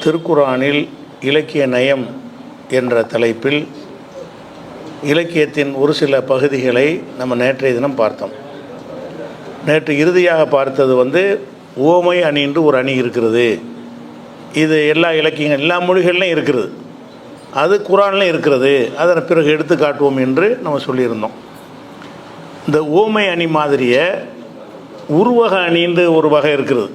திருக்குர்ஆனில் இலக்கிய நயம் என்ற தலைப்பில் இலக்கியத்தின் ஒரு சில பகுதிகளை நம்ம நேற்றைய தினம் பார்த்தோம். நேற்று இறுதியாக பார்த்தது ஓமை அணி என்று ஒரு அணி இருக்கிறது. இது எல்லா இலக்கியங்கள் எல்லா மொழிகள்லையும் இருக்கிறது, அது குர்ஆன்லையும் இருக்கிறது. அதனை பிறகு எடுத்து காட்டுவோம் என்று நம்ம சொல்லியிருந்தோம். இந்த ஓமை அணி மாதிரியே உருவக அணின்று ஒரு வகை இருக்கிறது.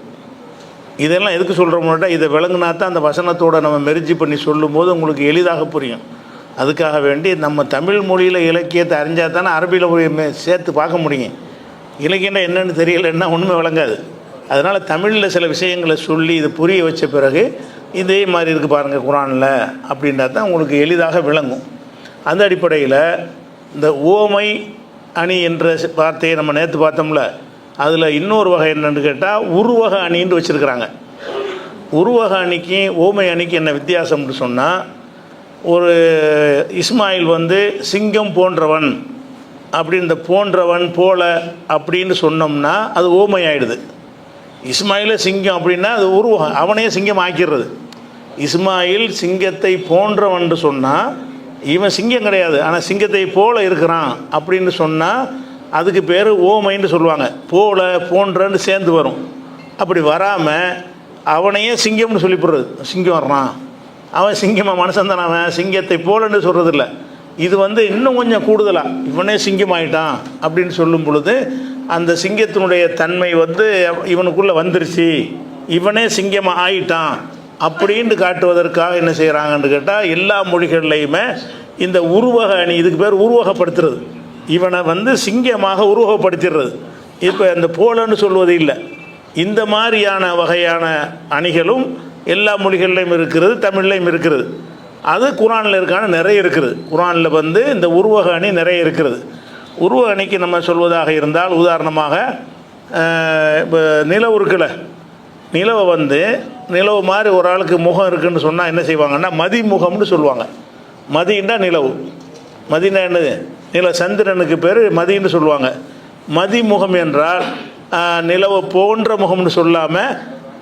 இதெல்லாம் எதுக்கு சொல்கிறோம்னா, இதை விளங்குனா தான் அந்த வசனத்தோடு நம்ம மெரிஜி பண்ணி சொல்லும்போது உங்களுக்கு எளிதாக புரியும். அதுக்காக வேண்டி நம்ம தமிழ் மொழியில் இலக்கியத்தை அறிஞ்சால் தானே அரபியில் சேர்த்து பார்க்க முடியும். இலக்கியம்னா என்னென்னு தெரியலைன்னா ஒன்றுமே விளங்காது. அதனால் தமிழில் சில விஷயங்களை சொல்லி இது புரிய வச்ச பிறகு இதே மாதிரி இருக்குது பாருங்கள் குர்ஆனில் அப்படின்னா தான் உங்களுக்கு எளிதாக விளங்கும். அந்த அடிப்படையில் இந்த ஓமை அணி என்ற வார்த்தையை நம்ம நேற்று பார்த்தோம்ல, அதில் இன்னொரு வகை என்னென்னு கேட்டால் உருவக அணின்னு வச்சுருக்கிறாங்க. உருவக அணிக்கு ஓமை அணிக்கு என்ன வித்தியாசம்னு சொன்னால், ஒரு இஸ்மாயில் சிங்கம் போன்றவன் அப்படி இந்த போன்றவன் போல அப்படின்னு சொன்னோம்னா அது ஓமை ஆகிடுது. இஸ்மாயில சிங்கம் அப்படின்னா அது உருவகம், அவனையே சிங்கம் ஆக்கிடுறது. இஸ்மாயில் சிங்கத்தை போன்றவன் சொன்னால் இவன் சிங்கம் கிடையாது, ஆனால் சிங்கத்தை போல இருக்கிறான் அப்படின்னு சொன்னால் அதுக்கு பேர் ஓமைன்னு சொல்லுவாங்க. போல போன்றன்னு சேர்ந்து வரும். அப்படி வராமல் அவனையே சிங்கம்னு சொல்லிவிடுறது. சிங்கம் வர்றான், அவன் சிங்கமாக மனுஷன் தானே, அவன் சிங்கத்தை போலன்னு சொல்கிறதில்ல. இது இன்னும் கொஞ்சம் கூடுதலாக இவனே சிங்கமாயிட்டான் அப்படின்னு சொல்லும் பொழுது அந்த சிங்கத்தினுடைய தன்மை இவனுக்குள்ளே வந்துருச்சு, இவனே சிங்கமாக ஆயிட்டான் அப்படின்னு காட்டுவதற்காக என்ன செய்கிறாங்கன்னு கேட்டால், எல்லா மொழிகள்லையுமே இந்த உருவக அணி, இதுக்கு பேர் உருவகப்படுத்துறது. இவனை சிங்கமாக உருவகப்படுத்திடுறது. இப்போ அந்த போலன்னு சொல்வது இல்லை. இந்த மாதிரியான வகையான அணிகளும் எல்லா மொழிகள்லையும் இருக்கிறது, தமிழ்லையும் இருக்கிறது. அது குர்ஆனில் இருக்கான நிறைய இருக்குது. குர்ஆனில் இந்த உருவக அணி நிறைய இருக்கிறது. உருவ அணிக்கு நம்ம சொல்வதாக இருந்தால், உதாரணமாக இப்போ நிலவு இருக்குல்ல, நிலவை நிலவு மாதிரி ஒரு ஆளுக்கு முகம் இருக்குதுன்னு சொன்னால் என்ன செய்வாங்கன்னா மதிமுகம்னு சொல்லுவாங்க. மதின்னா நிலவு, மதினா என்னது, சந்திரனுக்கு பேர் மதின்னு சொல்லுவாங்க. மதிமுகம் என்றால் நிலவு போன்ற முகம்னு சொல்லாமல்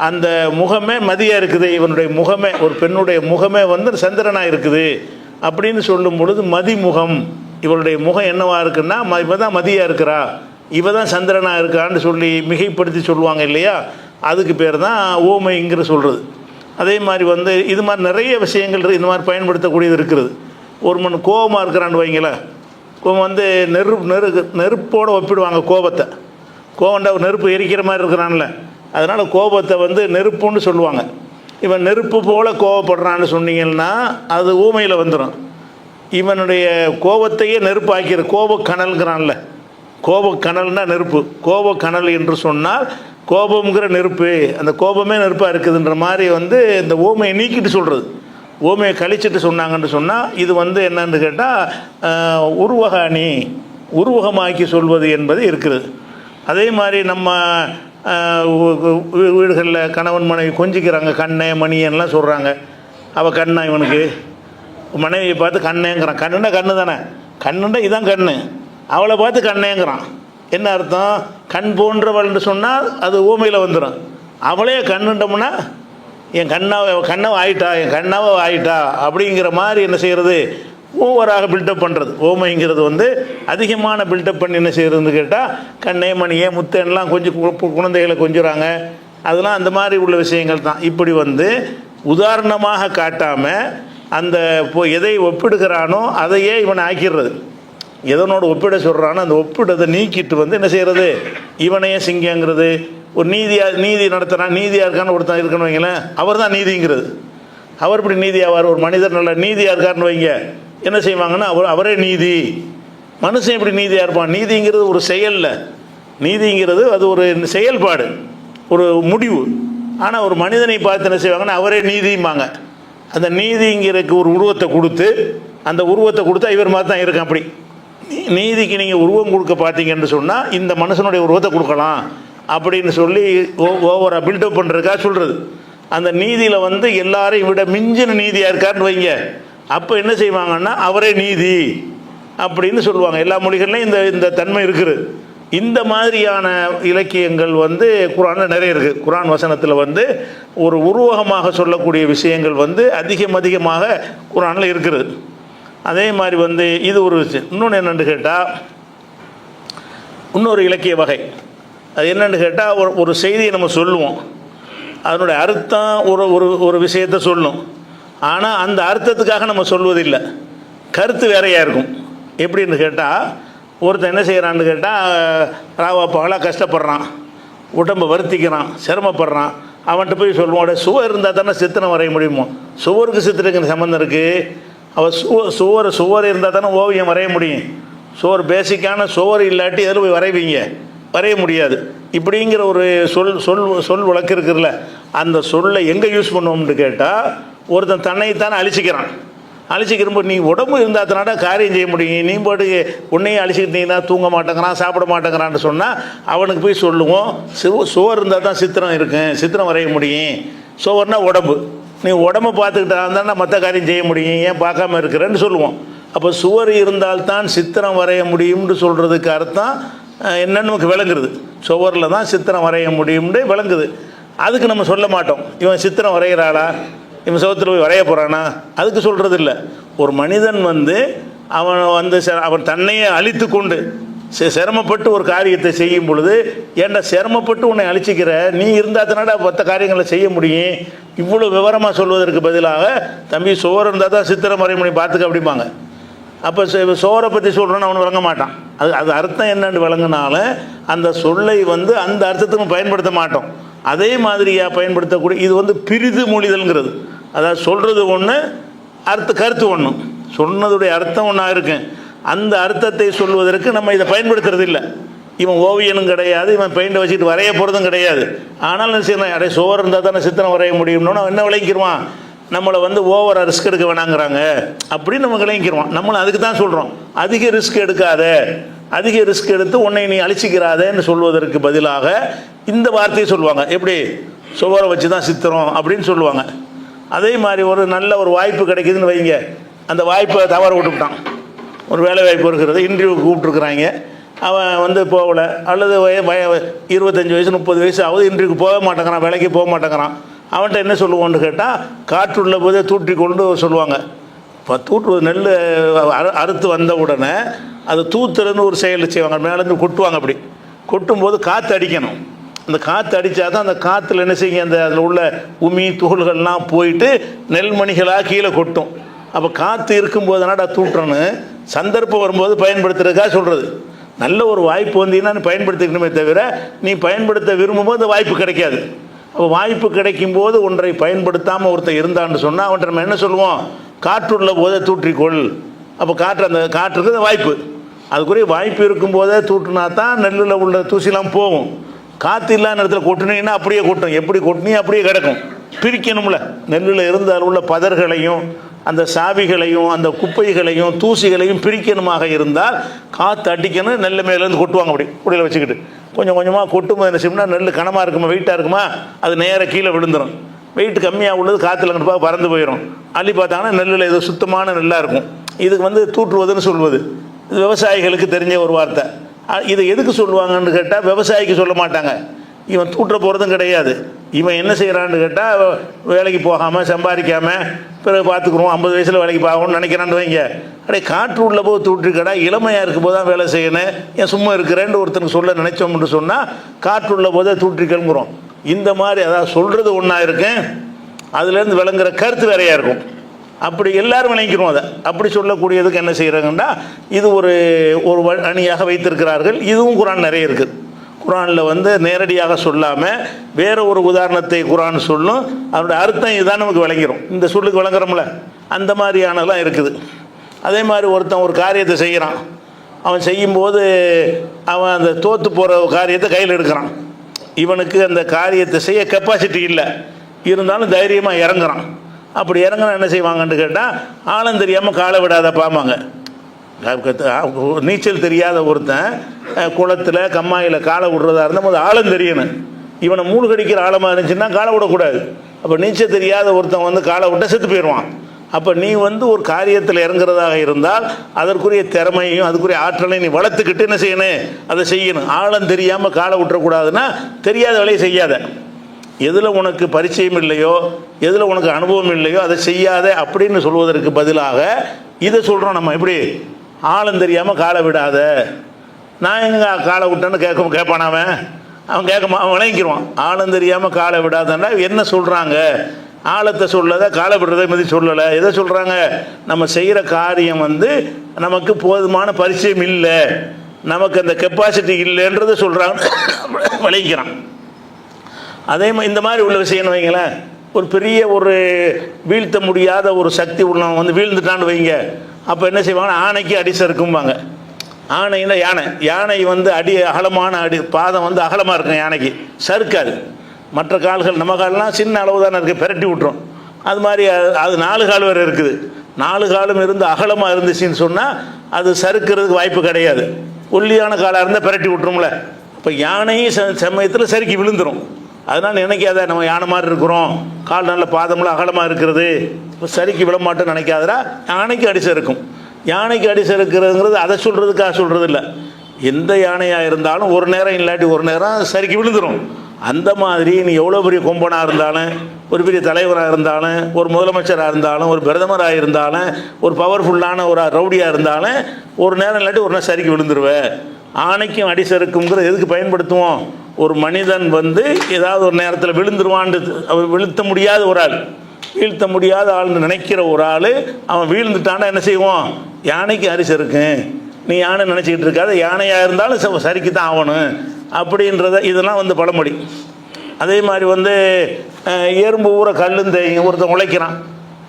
அந்த முகமே மதியாக இருக்குது, இவனுடைய முகமே, ஒரு பெண்ணுடைய முகமே சந்திரனாக இருக்குது அப்படின்னு சொல்லும் பொழுது மதிமுகம், இவளுடைய முகம் என்னவாக இருக்குன்னா இவ தான் மதியாக இருக்கிறா, இவ தான் சந்திரனாக இருக்கான்னு சொல்லி மிகைப்படுத்தி சொல்லுவாங்க இல்லையா, அதுக்கு பேர் தான் ஓமைங்கிற சொல்கிறது. அதே மாதிரி இது மாதிரி நிறைய விஷயங்கள் இந்த மாதிரி பயன்படுத்தக்கூடியது இருக்கிறது. ஒரு மண் கோபமாக இருக்கிறான்னு வைங்களேன், கோபம் நெருப்போடு ஒப்பிடுவாங்க கோபத்தை. கோபண்டா நெருப்பு எரிக்கிற மாதிரி இருக்கிறான்ல, அதனால் கோபத்தை நெருப்புன்னு சொல்லுவாங்க. இவன் நெருப்பு போல் கோபப்படுறான்னு சொன்னீங்கன்னா அது ஊமையில் வந்துடும். இவனுடைய கோபத்தையே நெருப்பு ஆக்கிற கோபக்கனல்ங்கிறான்ல, கோபக்கனல்னால் நெருப்பு. கோபக்கனல் என்று சொன்னால் கோபங்கிற நெருப்பு, அந்த கோபமே நெருப்பாக இருக்குதுன்ற மாதிரி இந்த ஓமையை நீக்கிட்டு சொல்கிறது. ஓமையை கழிச்சிட்டு சொன்னாங்கன்னு சொன்னால் இது என்னன்னு கேட்டால் உருவக அணி, உருவகமாக்கி சொல்வது என்பது இருக்குது. அதே மாதிரி நம்ம வீடுகளில் கணவன் மனைவி கொஞ்சிக்கிறாங்க, கண்ணே மணியெல்லாம் சொல்கிறாங்க. அவள் கண்ணா, இவனுக்கு மனைவியை பார்த்து கண்ணேங்கிறான். கண்ணுன்னா கண்ணு தானே, கண்ணுன்னா இதான் கண்ணு, அவளை பார்த்து கண்ணேங்கிறான். என்ன அர்த்தம், கண் போன்றவள்னு சொன்னால் அது ஊமையில் வந்துடும். அவளே கண்ணுண்டோம்னா என் கண்ணாவை ஆயிட்டா, என் கண்ணாவை ஆயிட்டா அப்படிங்கிற மாதிரி என்ன செய்கிறது, ஓவராக பில்டப் பண்ணுறது. ஓமைங்கிறது அதிகமான பில்டப் பண்ணி என்ன செய்கிறதுன்னு கேட்டால், கண்ணே மணியே முத்தன்லாம் கொஞ்சம் குழந்தைகளை கொஞ்சுறாங்க, அதெல்லாம் அந்த மாதிரி உள்ள விஷயங்கள் தான். இப்படி உதாரணமாக காட்டாமல் அந்த எதை ஒப்பிடுகிறானோ அதையே இவனை ஆக்கிடுறது. எதனோட ஒப்பிட சொல்கிறானோ அந்த ஒப்பிடத்தை நீக்கிட்டு என்ன செய்கிறது, இவனையே சிங்கங்கிறது. ஒரு நீதி நடத்துகிறான், நீதியாக இருக்கான்னு ஒருத்தன் இருக்குன்னு வைங்களேன், அவர் தான் நீதிங்கிறது. அவர் இப்படி நீதியாவார், ஒரு மனிதர் நல்ல நீதியாக இருக்காருன்னு வைங்க, என்ன செய்வாங்கன்னா அவரே நீதி. மனுஷன் எப்படி நீதியாக இருப்பான், நீதிங்கிறது ஒரு செயலில், நீதிங்கிறது அது ஒரு செயல்பாடு, ஒரு முடிவு. ஆனால் ஒரு மனிதனை பார்த்து என்ன செய்வாங்கன்னா அவரே நீதிம்பாங்க. அந்த நீதிங்கிறதுக்கு ஒரு உருவத்தை கொடுத்து, அந்த உருவத்தை கொடுத்தா இவர் மாதிரி தான் இருக்கான். அப்படி நீதிக்கு நீங்கள் உருவம் கொடுக்க பார்த்தீங்கன்னு சொன்னால் இந்த மனுஷனுடைய உருவத்தை கொடுக்கலாம் அப்படின்னு சொல்லி ஓவராக பில்டப் பண்ணுறதுக்காக சொல்கிறது. அந்த நீதியில் எல்லாரையும் விட மிஞ்சின நீதியாக இருக்காருன்னு வைங்க, அப்போ என்ன செய்வாங்கன்னா அவரே நீதி அப்படின்னு சொல்லுவாங்க. எல்லா மொழிகள்லையும் இந்த தன்மை இருக்குது. இந்த மாதிரியான இலக்கியங்கள் வந்து குர்ஆனில் நிறைய இருக்குது. குர்ஆன் வசனத்தில் வந்து ஒரு உருவகமாக சொல்லக்கூடிய விஷயங்கள் வந்து அதிகமாக குர்ஆனில் இருக்கிறது. அதே மாதிரி வந்து இது ஒரு விஷயம். இன்னொன்று என்னென்னு கேட்டால், இன்னொரு இலக்கிய வகை அது என்னென்னு கேட்டால், ஒரு செய்தியை நம்ம சொல்லுவோம், அதனுடைய அர்த்தம் ஒரு விஷயத்தை சொல்லும். ஆனால் அந்த அர்த்தத்துக்காக நம்ம சொல்வதில்லை, கருத்து வேறையாக இருக்கும். எப்படின்னு கேட்டால், ஒருத்தன் என்ன செய்கிறான்னு கேட்டால், ராவா பகலாக கஷ்டப்படுறான், உடம்பை வருத்திக்கிறான், சிரமப்படுறான். அவன்கிட்ட போய் சொல்லுவோம், சுவர் இருந்தால் தானே சித்திரம் வரைய முடியுமோ? சுவருக்கு சித்திரத்துக்கு சம்மந்தம் இருக்குது. அவள் சுவர் இருந்தால் தானே ஓவியம் வரைய முடியும். சுவர் பேசிக்கான சுவர் இல்லாட்டி எதில் போய் வரைவீங்க? வரைய முடியாது. இப்படிங்கிற ஒரு சொல் வழக்கு இருக்குல்ல, அந்த சொல்லை எங்கே யூஸ் பண்ணுவோம்னு கேட்டால், ஒருத்தன் தன்னைத்தானே அழிச்சிக்கிறப்போ நீ உடம்பு இருந்தால் தானடா காரியம் செய்ய முடியும். நீ போட்டு உன்னையும் அழிச்சிக்கிட்டீங்கன்னா தூங்க மாட்டேங்கிறான், சாப்பிட மாட்டேங்கிறான்னு சொன்னால் அவனுக்கு போய் சொல்லுவோம், சுவர் இருந்தால் தான் சித்திரம் வரைய முடியும். சுவர்னா உடம்பு, நீ உடம்பை பார்த்துக்கிட்டா இருந்தானா மற்ற காரியம் செய்ய முடியும், ஏன் பார்க்காம இருக்கிறேன்னு சொல்லுவோம். அப்போ சுவர் இருந்தால்தான் சித்திரம் வரைய முடியும்னு சொல்கிறதுக்கு அர்த்தம் என்னன்னு நமக்கு விளங்குறது. சுவரில் தான் சித்திரம் வரைய முடியும்னு விளங்குது. அதுக்கு நம்ம சொல்ல மாட்டோம், இவன் சித்திரம் வரைகிறாளா, இவன் சோத்தில் போய் வரைய போகிறானா, அதுக்கு சொல்கிறது இல்லை. ஒரு மனிதன் வந்து அவன் தன்னையே அழித்து கொண்டு சிரமப்பட்டு ஒரு காரியத்தை செய்யும் பொழுது, ஏன்டா சிரமப்பட்டு உன்னை அழிச்சிக்கிற, நீ இருந்தால் தானடா மற்ற காரியங்களை செய்ய முடியும். இவ்வளோ விவரமாக சொல்வதற்கு பதிலாக, தம்பி சோறு இருந்தால் தான் சித்திரம் வரைய முடியும் பார்த்துக்க அப்படிம்பாங்க. அப்போ சோரை பற்றி சொல்கிறோன்னு அவனு விளங்க மாட்டான். அது அர்த்தம் என்னன்னு விளங்கினாலும் அந்த சொல்லை வந்து அந்த அர்த்தத்துக்கு பயன்படுத்த மாட்டோம். அதே மாதிரியாக பயன்படுத்தக்கூடிய இது வந்து பிரிது மொழிதல்ங்கிறது. அதாவது சொல்கிறது ஒன்று, கருத்து ஒன்று, சொன்னதுடைய அர்த்தம் ஒன்றா இருக்கு. அந்த அர்த்தத்தை சொல்வதற்கு நம்ம இதை பயன்படுத்துறது இல்லை. இவன் ஓவியனும் கிடையாது, இவன் பெயிண்டை வச்சுட்டு வரைய போகிறதும் கிடையாது. ஆனாலும் சரி, அடைய சோறு இருந்தால் தானே சித்திரம் வரைய முடியும்னு அவன் என்ன விளங்கிடுவான், நம்மளை வந்து ஓவராக ரிஸ்க் எடுக்க வேணாங்கிறாங்க அப்படின்னு நம்ம விளங்கிடுவான். நம்மளும் அதுக்கு தான் சொல்கிறோம், அதிக ரிஸ்க் எடுக்காத, அதிக ரிஸ்க் எடுத்து உன்னை நீ அழிச்சிக்கிறாதேன்னு சொல்வதற்கு பதிலாக இந்த வார்த்தையை சொல்லுவாங்க. எப்படி, சுவரை வச்சு தான் சித்திரம் அப்படின்னு சொல்லுவாங்க. அதே மாதிரி ஒரு நல்ல ஒரு வாய்ப்பு கிடைக்குதுன்னு வைங்க, அந்த வாய்ப்பை தவற விட்டுவிட்டான். ஒரு வேலை வாய்ப்பு இருக்கிறது, இன்டர்வியூ கூப்பிட்ருக்குறாங்க, அவன் வந்து போகலை, அல்லது 25 வயசு 30 வயசு ஆகுது, இன்டர்வியூக்கு போக மாட்டேங்கிறான், வேலைக்கு போக மாட்டேங்கிறான். அவன்கிட்ட என்ன சொல்லுவோன்னு கேட்டால், காற்றுள்ள போதே தூற்றி கொண்டு சொல்லுவாங்க. இப்போ தூற்றுவது நெல் அறுத்து வந்த உடனே அது தூத்துறதுன்னு ஒரு செயல் செய்வாங்க, மேலேருந்து கொட்டுவாங்க. அப்படி கொட்டும்போது காற்று அடிக்கணும். அந்த காற்று அடித்தா தான் அந்த காற்றுல என்ன செய்யுங்க, அந்த அதில் உள்ள உமி துகள்கள்லாம் போயிட்டு நெல்மணிகளாக கீழே கொட்டும். அப்போ காற்று இருக்கும்போது தானடா தூட்டுறன்னு சந்தர்ப்பம் வரும்போது பயன்படுத்துறதுக்காக சொல்கிறது. நல்ல ஒரு வாய்ப்பு வந்தீங்கன்னா நீ பயன்படுத்திக்கணுமே தவிர, நீ பயன்படுத்த விரும்பும்போது அந்த வாய்ப்பு கிடைக்காது. அப்போ வாய்ப்பு கிடைக்கும்போது ஒன்றை பயன்படுத்தாமல் ஒருத்தர் இருந்தான்னு சொன்னால் அவன்கிட்ட நம்ம என்ன சொல்லுவோம், காற்றுள்ள போதே தூற்றிக்கொள். அப்போ அந்த காற்றுக்கு வாய்ப்பு, அதுக்குரிய வாய்ப்பு இருக்கும்போதே தூட்டுனா தான் நெல்லில் உள்ள தூசிலாம் போகும். காற்று இல்லாத இடத்துல கொட்டினீங்கன்னா அப்படியே கொட்டும், எப்படி கொட்டினீங்க அப்படியே கிடக்கும். பிரிக்கணும்ல, நெல்லில் இருந்த உள்ள பதர்களையும் அந்த சாவிகளையும் அந்த குப்பைகளையும் தூசிகளையும் பிரிக்கணுமாக இருந்தால் காற்று அடிக்கணும், நெல் மேலேருந்து கொட்டுவாங்க. அப்படி குடியில் வச்சுக்கிட்டு கொஞ்சம் கொஞ்சமாக கொட்டும்போது என்ன செய்யணும்னா, நெல் கனமாக இருக்குமா வெயிட்டாக இருக்குமா, அது நேராக கீழே விழுந்துடும். வெயிட் கம்மியாக உள்ளது காற்றுல கண்டிப்பாக பறந்து போயிடும். அள்ளி பார்த்தாங்கன்னா நெல்லில் ஏதோ சுத்தமான நெல்லாக இருக்கும். இதுக்கு வந்து தூற்றுவதுன்னு சொல்வது இது விவசாயிகளுக்கு தெரிஞ்ச ஒரு வார்த்தை. இதை எதுக்கு சொல்லுவாங்கன்னு கேட்டால், விவசாயிக்கு சொல்ல மாட்டாங்க, இவன் தூற்ற போகிறதும் கிடையாது. இவன் என்ன செய்கிறான்னு கேட்டால், வேலைக்கு போகாமல் சம்பாதிக்காமல் பிறகு பார்த்துக்குருவோம், 50 வயசில் வேலைக்கு போகணும்னு நினைக்கிறான்னு வைங்க. அப்படியே காற்று உள்ள போது தூற்றிக்கடா, இளமையாக இருக்கும் போது தான் வேலை செய்யணும், ஏன் சும்மா இருக்கிறேன்னு ஒருத்தனுக்கு சொல்ல நினைச்சோம்னு சொன்னால் காற்று உள்ள போதே தூற்றிக்கணுங்கிறோம். இந்த மாதிரி அதாவது சொல்கிறது ஒன்றா இருக்கும், அதுலேருந்து விளங்குற கருத்து வேறையாக இருக்கும். அப்படி எல்லாரும் விளங்கிக்கிறோம். அதை அப்படி சொல்லக்கூடியதுக்கு என்ன செய்கிறாங்கன்னா, இது ஒரு அணியாக வைத்திருக்கிறார்கள். இதுவும் குர்ஆன் நிறைய இருக்குது. குர்ஆனில் வந்து நேரடியாக சொல்லாமல் வேறு ஒரு உதாரணத்தை குர்ஆன் சொல்லும், அதனுடைய அர்த்தம் இதுதான் நமக்கு விளங்கிடும். இந்த சொல்லுக்கு விளங்குறோம்ல, அந்த மாதிரியானலாம் இருக்குது. அதே மாதிரி ஒருத்தன் ஒரு காரியத்தை செய்கிறான், அவன் செய்யும்போது அவன் அந்த தோற்று போகிற காரியத்தை கையில் எடுக்கிறான். இவனுக்கு அந்த காரியத்தை செய்ய கெப்பாசிட்டி இல்லை, இருந்தாலும் தைரியமாக இறங்குறான். அப்படி இறங்கினா என்ன செய்வாங்கன்னு கேட்டால், ஆழம் தெரியாமல் காலை விடாத பாம்பாங்க. நீச்சல் தெரியாத ஒருத்தன் குளத்தில் கம்மாயில் காலை விடுறதா இருந்தால் போது ஆழம் தெரியணும். இவனை மூழ்கடிக்கிற ஆழமாக இருந்துச்சுன்னா காலை விடக்கூடாது. அப்போ நீச்சல் தெரியாத ஒருத்தன் வந்து காலை விட்டால் செத்து போயிடுவான். அப்போ நீ வந்து ஒரு காரியத்தில் இறங்குறதாக இருந்தால் அதற்குரிய திறமையும் அதுக்குரிய ஆற்றலையும் நீ வளர்த்துக்கிட்டு என்ன செய்யணும், அதை செய்யணும். ஆழம் தெரியாமல் காலை விட்டுறக்கூடாதுன்னா தெரியாத வேலையை செய்யாத. எதில் உனக்கு பரிச்சயம் இல்லையோ, எதில் உனக்கு அனுபவம் இல்லையோ அதை செய்யாத அப்படின்னு சொல்வதற்கு பதிலாக இதை சொல்கிறோம் நம்ம. எப்படி ஆழம் தெரியாமல் காலை விடாத. நான் எங்கே காலை விட்டேன்னு கேட்பான் அவன் அவன் விளங்கிடுவான். ஆழம் தெரியாமல் காலை விடாதன்னா என்ன சொல்கிறாங்க, ஆழத்தை சொல்லதை காலை விடுறதை பற்றி சொல்லலை. எதை சொல்கிறாங்க, நம்ம செய்கிற காரியம் வந்து நமக்கு போதுமான பரிச்சயம் இல்லை, நமக்கு அந்த கெப்பாசிட்டி இல்லைன்றதை சொல்கிறாங்க, விளங்கிக்கிறான். அதே மாதிரி இந்த மாதிரி உள்ள விஷயம்னு வைங்களேன், ஒரு பெரிய ஒரு வீழ்த்த முடியாத ஒரு சக்தி உள்ளவன் வந்து வீழ்ந்துட்டான்னு வைங்க, அப்போ என்ன செய்வாங்கன்னா ஆணைக்கு அடி சறுக்கும்பாங்க. ஆணைன்னா யானை வந்து அகலமான பாதம் வந்து அகலமாக இருக்கும், யானைக்கு சறுக்காது. மற்ற கால்கள் நம்ம கால்லாம் சின்ன அளவு தானே இருக்குது, பெரட்டி விட்டுரும். அது மாதிரி அது 4 கால் வேறு இருக்குது. 4 காலும் இருந்து அகலமாக இருந்துச்சுன்னு சொன்னால் அது சறுக்கிறதுக்கு வாய்ப்பு கிடையாது. ஒல்லியான காலாக இருந்தால் பெரட்டி விட்டுரும்ல. இப்போ யானையும் சமயத்தில் சறுக்கி விழுந்துடும். அதனால் நினைக்காத நம்ம யானை மாதிரி இருக்கிறோம், கால் நல்ல பாதம்லாம் அகலமாக இருக்கிறது, இப்போ சறுக்கி விழமாட்டோன்னு நினைக்காதரா. யானைக்கு அடி சறுக்கும். யானைக்கு அடி சறுக்கிறதுங்கிறது அதை சொல்கிறதுக்காக சொல்கிறது இல்லை. எந்த யானையாக இருந்தாலும் ஒரு நேரம் இல்லாட்டி ஒரு நேரம் சறுக்கி விழுந்துடும். அந்த மாதிரி நீ எவ்வளோ பெரிய கொம்பனாக இருந்தாலும், ஒரு பெரிய தலைவராக இருந்தாலும், ஒரு முதலமைச்சராக இருந்தாலும், ஒரு பிரதமராக இருந்தாலும், ஒரு பவர்ஃபுல்லான ஒரு ரவுடியாக இருந்தாலும் ஒரு நேரம் இல்லாட்டி ஒரு நேரம் சறுக்கி விழுந்துருவேன். ஆணைக்கும் அடி சறுக்குங்கிறது எதுக்கு பயன்படுத்துவோம், ஒரு மனிதன் வந்து ஏதாவது ஒரு நேரத்தில் விழுந்துருவான்னு வீழ்த்த முடியாத ஒரு ஆள், வீழ்த்த முடியாத ஆள்னு நினைக்கிற ஒரு ஆள் அவன் வீழ்ந்துட்டான்னா என்ன செய்வோம், யானைக்கு அடி சறுக்கும். நீ யானை நினச்சிக்கிட்டு இருக்காது, யானையாக இருந்தாலும் சரிக்கு தான் ஆகணும் அப்படின்றத இதெல்லாம் வந்து பழமொழி. அதே மாதிரி வந்து எறும்பு ஊற கல்லும் தேயும். ஒருத்தன் உழைக்கிறான்,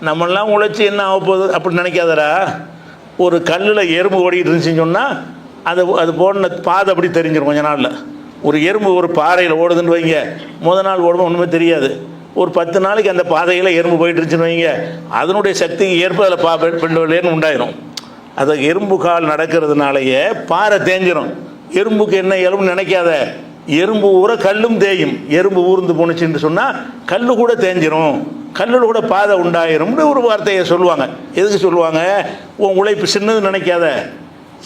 நம்மளாம் உழைச்சி என்ன ஆக போகுது அப்படின்னு நினைக்காதடா. ஒரு கல்லில் எறும்பு ஓடிக்கிட்டு இருந்துச்சுன்னு சொன்னால் அது போன பாதை அப்படி தெரிஞ்சிடும் கொஞ்ச நாளில். ஒரு எறும்பு ஒரு பாறையில் ஓடுதுன்னு வைங்க, நாள் ஓடும்போது ஒன்றுமே தெரியாது. ஒரு 10 நாளைக்கு அந்த பாதையில் எறும்பு போயிட்டு இருந்துச்சுன்னு வைங்க, அதனுடைய சக்திக்கு ஏற்ப அதில் பெண்டோலேன்னு உண்டாயிரும். அதை எறும்பு கால் நடக்கிறதுனாலேயே பாறை தேஞ்சிரும். எறும்புக்கு என்ன எலும்புன்னு நினைக்காத, எறும்பு ஊற கல்லும் தேயும். எறும்பு ஊர்ந்து போணுச்சுன்னு சொன்னால் கல் கூட தேஞ்சிரும், கல்லில் கூட பாதை உண்டாயிரும்னு ஒரு வார்த்தையை சொல்லுவாங்க. எதுக்கு சொல்லுவாங்க, உன் உழைப்பு சின்னது நினைக்காத,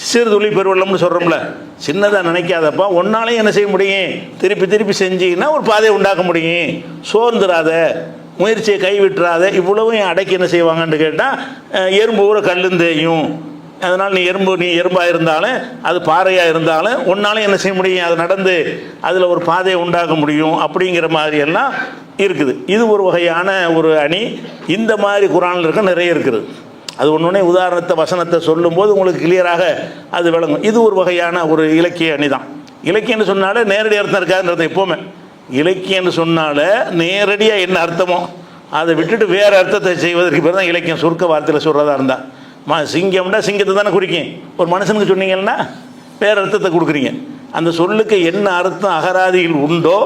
சிறு துளி பெருவெள்ளம்னு சொல்கிறோம்ல, சின்னதாக நினைக்காதப்பா, ஒன்னாலையும் என்ன செய்ய முடியும், திருப்பி திருப்பி செஞ்சீங்கன்னா ஒரு பாதையை உண்டாக்க முடியும். சோர்ந்துடாத, முயற்சியை கைவிட்டுறாத. இவ்வளவும் அடக்கி என்ன செய்வாங்கன்னு கேட்டால் எறும்பு ஊற கல்லும் தேயும். அதனால் நீ எறும்பாக இருந்தாலும் அது பாறையாக இருந்தாலும் ஒன்னாலையும் என்ன செய்ய முடியும், அது நடந்து அதில் ஒரு பாதையை உண்டாக்க முடியும் அப்படிங்கிற மாதிரியெல்லாம் இருக்குது. இது ஒரு வகையான ஒரு அணி. இந்த மாதிரி குர்ஆனில் இருக்க நிறைய இருக்குது. அது ஒன்றுனே உதாரணத்தை வசனத்தை சொல்லும்போது உங்களுக்கு கிளியராக அது விளங்கும். இது ஒரு வகையான ஒரு இலக்கிய அணி தான். இலக்கியம்னு சொன்னாலே நேரடி அர்த்தம் இருக்காதுன்றது எப்போவுமே. இலக்கியம்னு சொன்னாலே நேரடியாக என்ன அர்த்தமோ அதை விட்டுட்டு வேறு அர்த்தத்தை செய்வதற்கு பேர் தான் இலக்கியம். சுருக்க வார்த்தையில் சொல்கிறதா இருந்தால் சிங்கம்னா சிங்கத்தை தானே குறிக்கும். ஒரு மனுஷனுக்கு சொன்னீங்கன்னா வேறு அர்த்தத்தை கொடுக்குறீங்க. அந்த சொல்லுக்கு என்ன அர்த்தம் அகராதியில் உண்டோ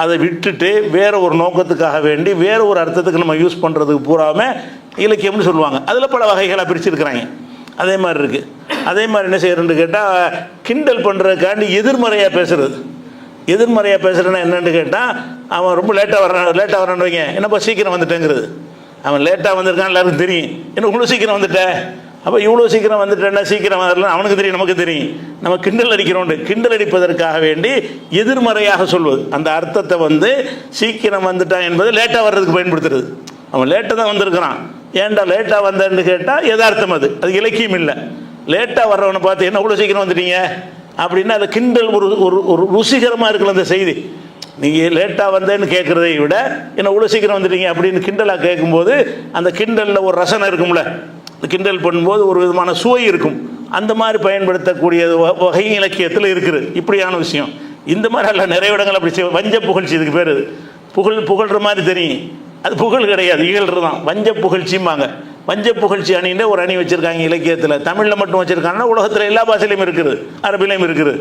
அதை விட்டுட்டு வேறு ஒரு நோக்கத்துக்காக வேண்டி வேறு ஒரு அர்த்தத்துக்கு நம்ம யூஸ் பண்ணுறதுக்கு பூராமல் இலக்கியம்னு சொல்லுவாங்க. அதில் பல வகைகளாக பிரிச்சுருக்கிறாங்க. அதே மாதிரி இருக்குது. அதே மாதிரி என்ன செய்யறதுன்னு கேட்டால் கிண்டல் பண்ணுறதுக்காண்டி எதிர்மறையாக பேசுகிறது. எதிர்மறையாக பேசுகிறேன்னா என்னென்னு கேட்டால், அவன் ரொம்ப லேட்டாக வரான்னு வைங்க, என்னப்பா சீக்கிரம் வந்துட்டேங்கிறது. அவன் லேட்டாக வந்திருக்கான்னு எல்லாருக்கும் தெரியும். என்ன இவ்வளோ சீக்கிரம் வந்துட்டேன், அப்போ இவ்வளோ சீக்கிரம் வந்துட்டேன்னா சீக்கிரம் வரலாம் அவனுக்கு தெரியும், நமக்கு தெரியும். நம்ம கிண்டல் அடிக்கிறோண்டு கிண்டல் அடிப்பதற்காக வேண்டி எதிர்மறையாக சொல்வது. அந்த அர்த்தத்தை வந்து சீக்கிரம் வந்துட்டான் என்பது லேட்டாக வர்றதுக்கு பயன்படுத்துறது. அவன் லேட்டாக தான் வந்திருக்கிறான், ஏன்டா லேட்டாக வந்தேன்னு கேட்டால் யதார்த்தம், அது இலக்கியம் இல்லை. லேட்டாக வர்றவனை பார்த்து என்ன இவ்வளோ சீக்கிரம் வந்துட்டீங்க அப்படின்னா அது கிண்டல். ஒரு ருசிகரமாக இருக்கல அந்த செய்தி. நீங்கள் லேட்டாக வந்தேன்னு கேட்குறதை விட என்ன இவ்வளோ சீக்கிரம் வந்துட்டீங்க அப்படின்னு கிண்டலாக கேட்கும்போது அந்த கிண்டலில் ஒரு ரசனை இருக்கும்ல, கிண்டல் பண்ணும்போது ஒரு விதமான சுவை இருக்கும். அந்த மாதிரி பயன்படுத்தக்கூடிய வகை இலக்கியத்தில் இருக்குது இப்படியான விஷயம். இந்த மாதிரி எல்லாம் நிறைய இடங்கள் அப்படி வஞ்ச புகழ்ச்சி, இதுக்கு பேர். புகழ்கிற மாதிரி தெரியும், அது புகழ் கிடையாது, இகழ்றது தான். வஞ்ச புகழ்ச்சிம்பாங்க. வஞ்ச புகழ்ச்சி அணின்ற ஒரு அணி வச்சுருக்காங்க இலக்கியத்தில். தமிழில் மட்டும் வச்சுருக்காங்கன்னா உலகத்தில் எல்லா பாஷையிலையும் இருக்குது, அரபிலையும் இருக்குது.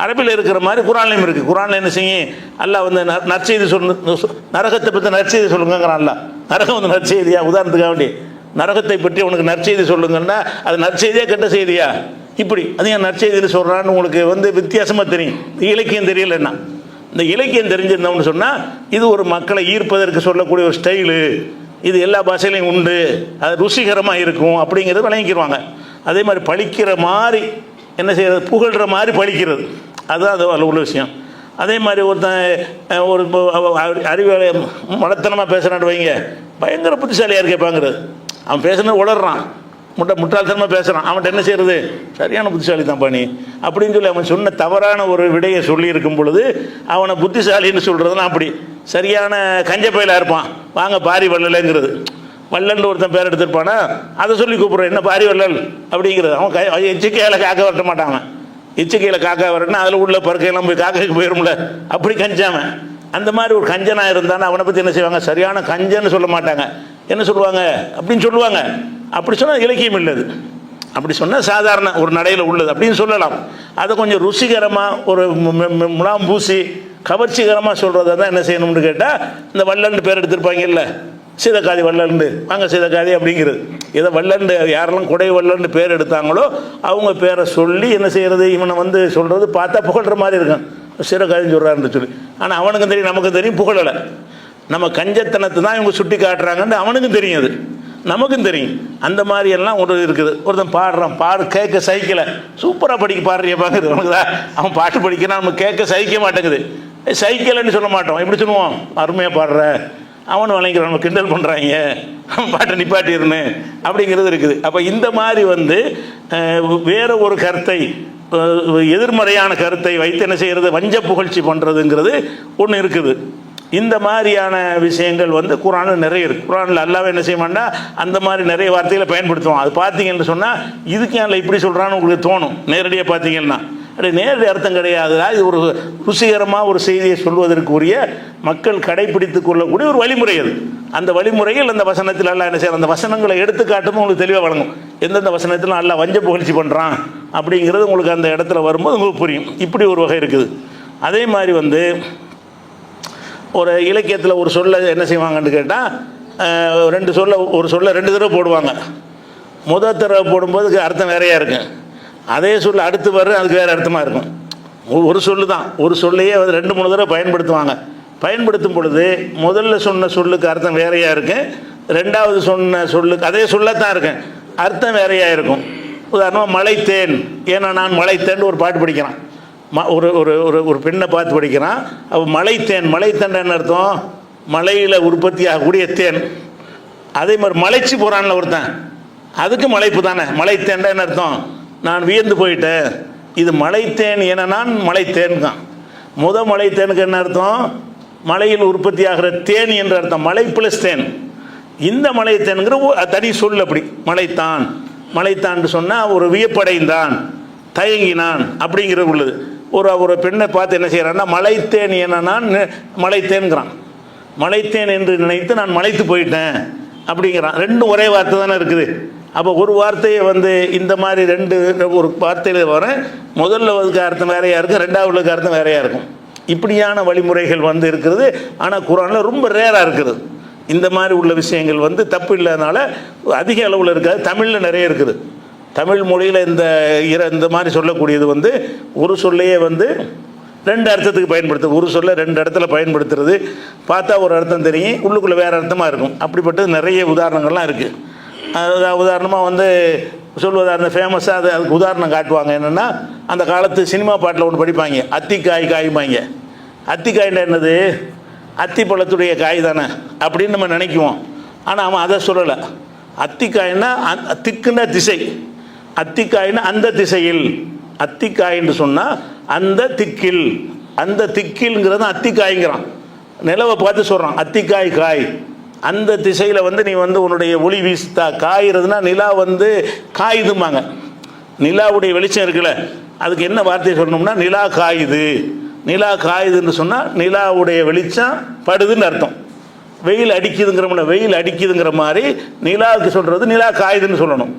அரபியில் இருக்கிற மாதிரி குர்ஆன்லையும் இருக்குது. குர்ஆனில் என்ன செய்யும், அல்லாஹ் வந்து நற்செய்தி நரகத்தை பற்றி நற்செய்தி சொல்லுங்கிறான். அல்லாஹ் நரகம் வந்து நற்செய்தியா, உதாரணத்துக்காக வேண்டி நரகத்தை பற்றி உனக்கு நற்செய்தி சொல்லுங்கன்னா அது நற்செய்தியா கெட்ட செய்தியா, இப்படி அது ஏன் நற்செய்தியில் சொல்கிறான்னு உங்களுக்கு வந்து வித்தியாசமாக தெரியும். இலக்கியம் தெரியலன்னா, இந்த இலக்கியம் தெரிஞ்சிருந்தோம்னு சொன்னால் இது ஒரு மக்களை ஈர்ப்பதற்கு சொல்லக்கூடிய ஒரு ஸ்டைலு, இது எல்லா பாஷையிலையும் உண்டு, அது ருசிகரமாக இருக்கும் அப்படிங்கிறது விளங்கிக்கிடுவாங்க. அதே மாதிரி பழிக்கிற மாதிரி என்ன செய்கிறது, புகழ்கிற மாதிரி பழிக்கிறது, அதுதான் அது அதில் உள்ள விஷயம். அதே மாதிரி ஒருத்தன் ஒரு அறிவாளி மடத்தனமாக பேசுகிறான்னு வைங்க, பயங்கர புத்திசாலியாக இருக்கேப்பாங்கிறது. அவன் பேசுனது உளறான், முட்டாள்தனமாக பேசுகிறான், அவன்கிட்ட என்ன செய்கிறது, சரியான புத்திசாலி தான் பண்ணி அப்படின்னு சொல்லி அவன் சொன்ன தவறான ஒரு விடையை சொல்லியிருக்கும் பொழுது அவனை புத்திசாலின்னு சொல்கிறதுலாம் அப்படி சரியான கஞ்சப்பையில் இருப்பான். வாங்க பாரி வள்ளலைங்கிறது, வள்ளல்னு ஒருத்தன் பேர் எடுத்துருப்பானா அதை சொல்லி கூப்பிட்றான், என்ன பாரி வள்ளல் அப்படிங்கிறது. அவன் எச்சிக்கையில் காக்க வரட்ட மாட்டான், அவன் எச்சிக்கையில் காக்கா வரட்டுனா அதில் உள்ள பறக்கையெல்லாம் போய் காக்கைக்கு போயிடும்ல, அப்படி கஞ்சாமன். அந்த மாதிரி ஒரு கஞ்சனாக இருந்தானே அவனை பற்றி என்ன செய்வாங்க, சரியான கஞ்சன்னு சொல்ல மாட்டாங்க, என்ன சொல்லுவாங்க அப்படின்னு சொல்லுவாங்க. அப்படி சொன்னால் இலக்கியம் இல்லது, அப்படி சொன்னால் சாதாரண ஒரு நடையில் உள்ளது அப்படின்னு சொல்லலாம். அதை கொஞ்சம் ருசிகரமாக ஒரு முலாம் பூசி கவர்ச்சிகரமாக சொல்கிறத தான் என்ன செய்யணும்னு கேட்டால், இந்த வள்ளல்னு பேர் எடுத்திருப்பாங்கல்ல, சீதக்காதி வள்ளல்ண்டு, வாங்க சீதக்காதி அப்படிங்கிறது. இதை வள்ளல்ண்டு யாரெல்லாம் கொடை வள்ளல்னு பேர் எடுத்தாங்களோ அவங்க பேரை சொல்லி என்ன செய்கிறது, இவனை வந்து சொல்கிறது பார்த்தா புகழ்கிற மாதிரி இருக்கும், சீதக்காதின்னு சொல்கிறாருன்னு சொல்லி. ஆனால் அவனுக்கும் தெரியும், நமக்கும் தெரியும் புகழலை. நம்ம கஞ்சத்தனத்தை தான் இவங்க சுட்டி காட்டுறாங்கன்னு அவனுக்கும் தெரியும், அது நமக்கும் தெரியும். அந்த மாதிரி எல்லாம் ஒரு இருக்குது. ஒருத்தன் பாடுறான், கேட்க சைக்கிளை சூப்பராக படிக்க பாடுறிய பார்க்குறது அவனுக்கு தான். அவன் பாட்டு படிக்கிறான், நம்ம கேட்க சகிக்க மாட்டேங்குது. சைக்கிள்னு சொல்ல மாட்டோம், எப்படி சொல்லுவோம், அருமையாக பாடுற, அவனு வழங்கிறான், நம்ம கிண்டல் பண்ணுறாங்க, பாட்டை நிப்பாட்டிருன்னு அப்படிங்கிறது இருக்குது. அப்போ இந்த மாதிரி வந்து வேற ஒரு கருத்தை, எதிர்மறையான கருத்தை வைத்து என்ன செய்கிறது, வஞ்ச புகழ்ச்சி பண்ணுறதுங்கிறது ஒன்று இருக்குது. இந்த மாதிரியான விஷயங்கள் வந்து குர்ஆனில் நிறைய இருக்குது. குர்ஆனில் அல்லாஹ் என்ன செய்வான்னா அந்த மாதிரி நிறைய வார்த்தைகளை பயன்படுத்துவோம். அது பார்த்தீங்கன்னு சொன்னால் இதுக்கு ஏன் இப்படி சொல்கிறான்னு உங்களுக்கு தோணும். நேரடியாக பார்த்தீங்கன்னா அது நேரடி அர்த்தம் கிடையாது. இது ஒரு ருசிகரமாக ஒரு செய்தியை சொல்வதற்குரிய மக்கள் கடைபிடித்து கொள்ளக்கூடிய ஒரு வழிமுறை. அது அந்த வழிமுறையில் அந்த வசனத்தில் அல்லாஹ் என்ன செய்யற, அந்த வசனங்களை எடுத்து காட்டும்போது உங்களுக்கு தெளிவாக வழங்கும். எந்தெந்த வசனத்தில் அல்லாஹ் வஞ்ச புகழ்ச்சி பண்ணுறான் அப்படிங்கிறது உங்களுக்கு அந்த இடத்துல வரும்போது உங்களுக்கு புரியும். இப்படி ஒரு வகை இருக்குது. அதே மாதிரி வந்து ஒரு இலக்கியத்தில் ஒரு சொல்ல என்ன செய்வாங்கன்னு கேட்டால், ஒரு சொல்ல ரெண்டு தடவை போடுவாங்க. முதல் தடவை போடும்போது அர்த்தம் வேறையாக இருக்கும், அதே சொல்ல அடுத்து வரும் அதுக்கு வேறு அர்த்தமாக இருக்கும். ஒரு சொல்லு தான், ஒரு சொல்லையே வந்து 2-3 தடவை பயன்படுத்துவாங்க. பயன்படுத்தும் பொழுது முதல்ல சொன்ன சொல்லுக்கு அர்த்தம் வேறையாக இருக்கும், ரெண்டாவது சொன்ன சொல்லுக்கு அதே சொல்லத்தான் இருக்கும், அர்த்தம் வேறையாக இருக்கும். உதாரணமாக மலைத்தேன், ஏன்னா நான் மலைத்தேன் ஒரு பாட்டு படிக்கிறான், ஒரு ஒரு ஒரு ஒரு பெண்ணை பார்த்து படிக்கிறான். அப்போ மலைத்தேன், மலைத்தேன் என்ன அர்த்தம், மலையில் உற்பத்தி ஆகக்கூடிய தேன். அதே மாதிரி மலைச்சு போகிறான்ல ஒருத்தன், அதுக்கு மலைப்பு தானே. மலைத்தேன்டா என்ன அர்த்தம், நான் வியந்து போயிட்டேன், இது மலைத்தேன் என நான் மலைத்தேன் தான். மலைத்தேனுக்கு என்ன அர்த்தம், மலையில் உற்பத்தி ஆகிற தேன் என்ற அர்த்தம், மலை பிளஸ் தேன். இந்த மலைத்தேனுங்கிற தனி சொல். அப்படி மலைத்தான் சொன்னால் ஒரு வியப்படைந்தான், தயங்கினான் அப்படிங்கிறது உள்ளது. ஒரு பெண்ணை பார்த்து என்ன செய்கிறான்னா மலைத்தேன் என நான் மலைத்தேன்கிறான், மலைத்தேன் என்று நினைத்து நான் மலைத்து போயிட்டேன் அப்படிங்கிறான். ரெண்டும் ஒரே வார்த்தை தானே இருக்குது. அப்போ ஒரு வார்த்தையை வந்து இந்த மாதிரி ஒரு வார்த்தையில் வர முதல்ல அதுக்கு அர்த்தம் வேறையாக இருக்கும், ரெண்டாவதுக்கு அர்த்தம் வேறையாக இருக்கும். இப்படியான வழிமுறைகள் வந்து இருக்கிறது. ஆனால் குர்ஆனில் ரொம்ப ரேராக இருக்குது. இந்த மாதிரி உள்ள விஷயங்கள் வந்து தப்பு இல்லாதனால அதிக அளவில் இருக்காது. தமிழில் நிறைய இருக்குது. தமிழ் மொழியில் இந்த மாதிரி சொல்லக்கூடியது வந்து ஒரு சொல்லையே வந்து 2 அர்த்தத்துக்கு பயன்படுத்துது. ஒரு சொல்ல 2 இடத்துல பயன்படுத்துறது பார்த்தா ஒரு அர்த்தம் தெரியும், உள்ளுக்குள்ளே வேறு அர்த்தமாக இருக்கும். அப்படிப்பட்டது நிறைய உதாரணங்கள்லாம் இருக்குது. உதாரணமாக வந்து சொல்வதாக இருந்த ஃபேமஸாக அதுக்கு உதாரணம் காட்டுவாங்க. என்னென்னா அந்த காலத்து சினிமா பாட்டில் ஒன்று படிப்பாங்க, அத்திக்காய் காய்பாங்க. அத்திக்காய்னா என்னது, அத்திப்பழத்துடைய காய் தானே அப்படின்னு நம்ம நினைக்குவோம். ஆனால் அவன் அதை சொல்லலை. அத்திக்காய்னா திக்குன்னா திசை, அத்திக்காய்னா அந்த திசையில், அத்திக்காயின்னு சொன்னால் அந்த திக்கில், அந்த திக்கில்ங்கிறது அத்திக்காய்ங்கிறான். நிலவை பார்த்து சொல்கிறான் அத்திக்காய் காய், அந்த திசையில் வந்து நீ வந்து உன்னுடைய ஒளி வீசுத்தா. காய்கிறதுனா நிலா வந்து காயுதுமாங்க. நிலாவுடைய வெளிச்சம் இருக்குல்ல, அதுக்கு என்ன வார்த்தையை சொல்லணும்னா நிலா காயுது. நிலா காயுதுன்னு சொன்னால் நிலாவுடைய வெளிச்சம் படுதுன்னு அர்த்தம். வெயில் அடிக்குதுங்கிறோம்ல, வெயில் அடிக்குதுங்கிற மாதிரி நிலாவுக்கு சொல்கிறது நிலா காயுதுன்னு சொல்லணும்.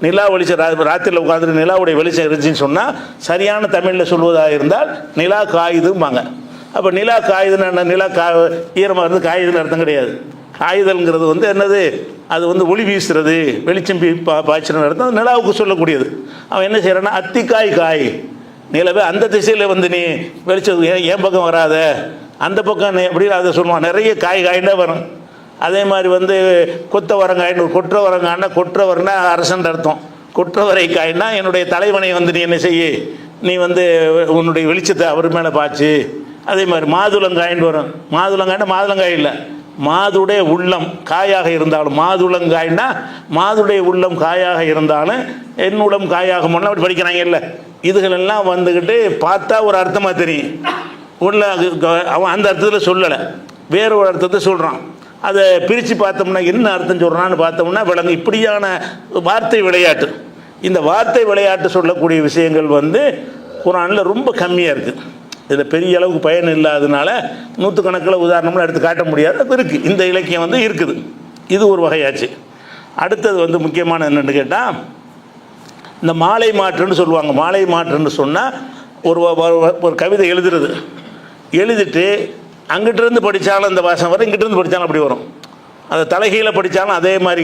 நிலா வெளிச்சம் ராத்திரியில் உட்காந்துட்டு நிலாவுடைய வெளிச்சம் இருந்துச்சுன்னு சொன்னால் சரியான தமிழில் சொல்வதாக இருந்தால் நிலா காயுதும்பாங்க. அப்போ நிலா காயுதுன்னு என்ன, நிலா ஈரமாக இருந்து காயுதுன்னு அர்த்தம் கிடையாது. காயுதல்ங்கிறது வந்து என்னது, அது வந்து ஒளி வீசுறது, வெளிச்சம் பாய்ச்சின்னு அர்த்தம், நிலாவுக்கு சொல்லக்கூடியது. அவன் என்ன செய்கிறான்னா அத்திக்காய் காய், நிலவே அந்த திசையில் வந்து நீ வெளிச்சம் என் பக்கம் வராத, அந்த பக்கம் எப்படி அதை சொல்லுவான். நிறைய காய்னா வரும். அதே மாதிரி வந்து கொத்தவரங்காய்னு கொற்றவரங்காய்னா கொற்றவர்னா அரசன் அர்த்தம். கொற்றவரைக்காய்னா என்னுடைய தலைவனை வந்து நீ என்ன செய்ய, நீ வந்து உன்னுடைய வெளிச்சத்தை அவர் மேலே பாய்ச்சு. அதே மாதிரி மாதுளங்காயின்னு வரும். மாதுளங்காய்னா மாதுளங்காய் இல்லை, மாதுடைய உள்ளம் காயாக இருந்தாலும், மாதுளங்காய்னா மாதுடைய உள்ளம் காயாக இருந்தாலும் என் உள்ளம் காயாக முன்ன அப்படி படிக்கிறாங்க இல்லை. இதுகளெல்லாம் வந்துக்கிட்டு பார்த்தா ஒரு அர்த்தமாக தெரியும். உள்ள அவன் அந்த அர்த்தத்தில் சொல்லலை, வேற ஒரு அர்த்தத்தை சொல்கிறான். அதை பிரித்து பார்த்தோம்னா என்ன அர்த்தம் சொல்கிறான்னு பார்த்தோம்னா விளங்கு. இப்படியான வார்த்தை விளையாட்டு, இந்த வார்த்தை விளையாட்டு சொல்லக்கூடிய விஷயங்கள் வந்து குர்ஆனில் ரொம்ப கம்மியாக இருக்குது. இதில் பெரிய அளவுக்கு பயன் இல்லாததுனால நூற்றுக்கணக்கில் உதாரணம்லாம் எடுத்து காட்ட முடியாது. அது இருக்குது, இந்த இலக்கியம் வந்து இருக்குது. இது ஒரு வகையாச்சு. அடுத்தது வந்து முக்கியமான என்னென்னு கேட்டால், இந்த மாலை மாற்றுன்னு சொல்லுவாங்க. மாலை மாற்றுன்னு சொன்னால் ஒரு கவிதை எழுதுறது, எழுதிட்டு அங்கிட்டிருந்து படித்தாலும் அந்த வாசம் வரும், இங்கிட்டிருந்து படித்தாலும் அப்படி வரும். அதை தலைகீழ படித்தாலும் அதே மாதிரி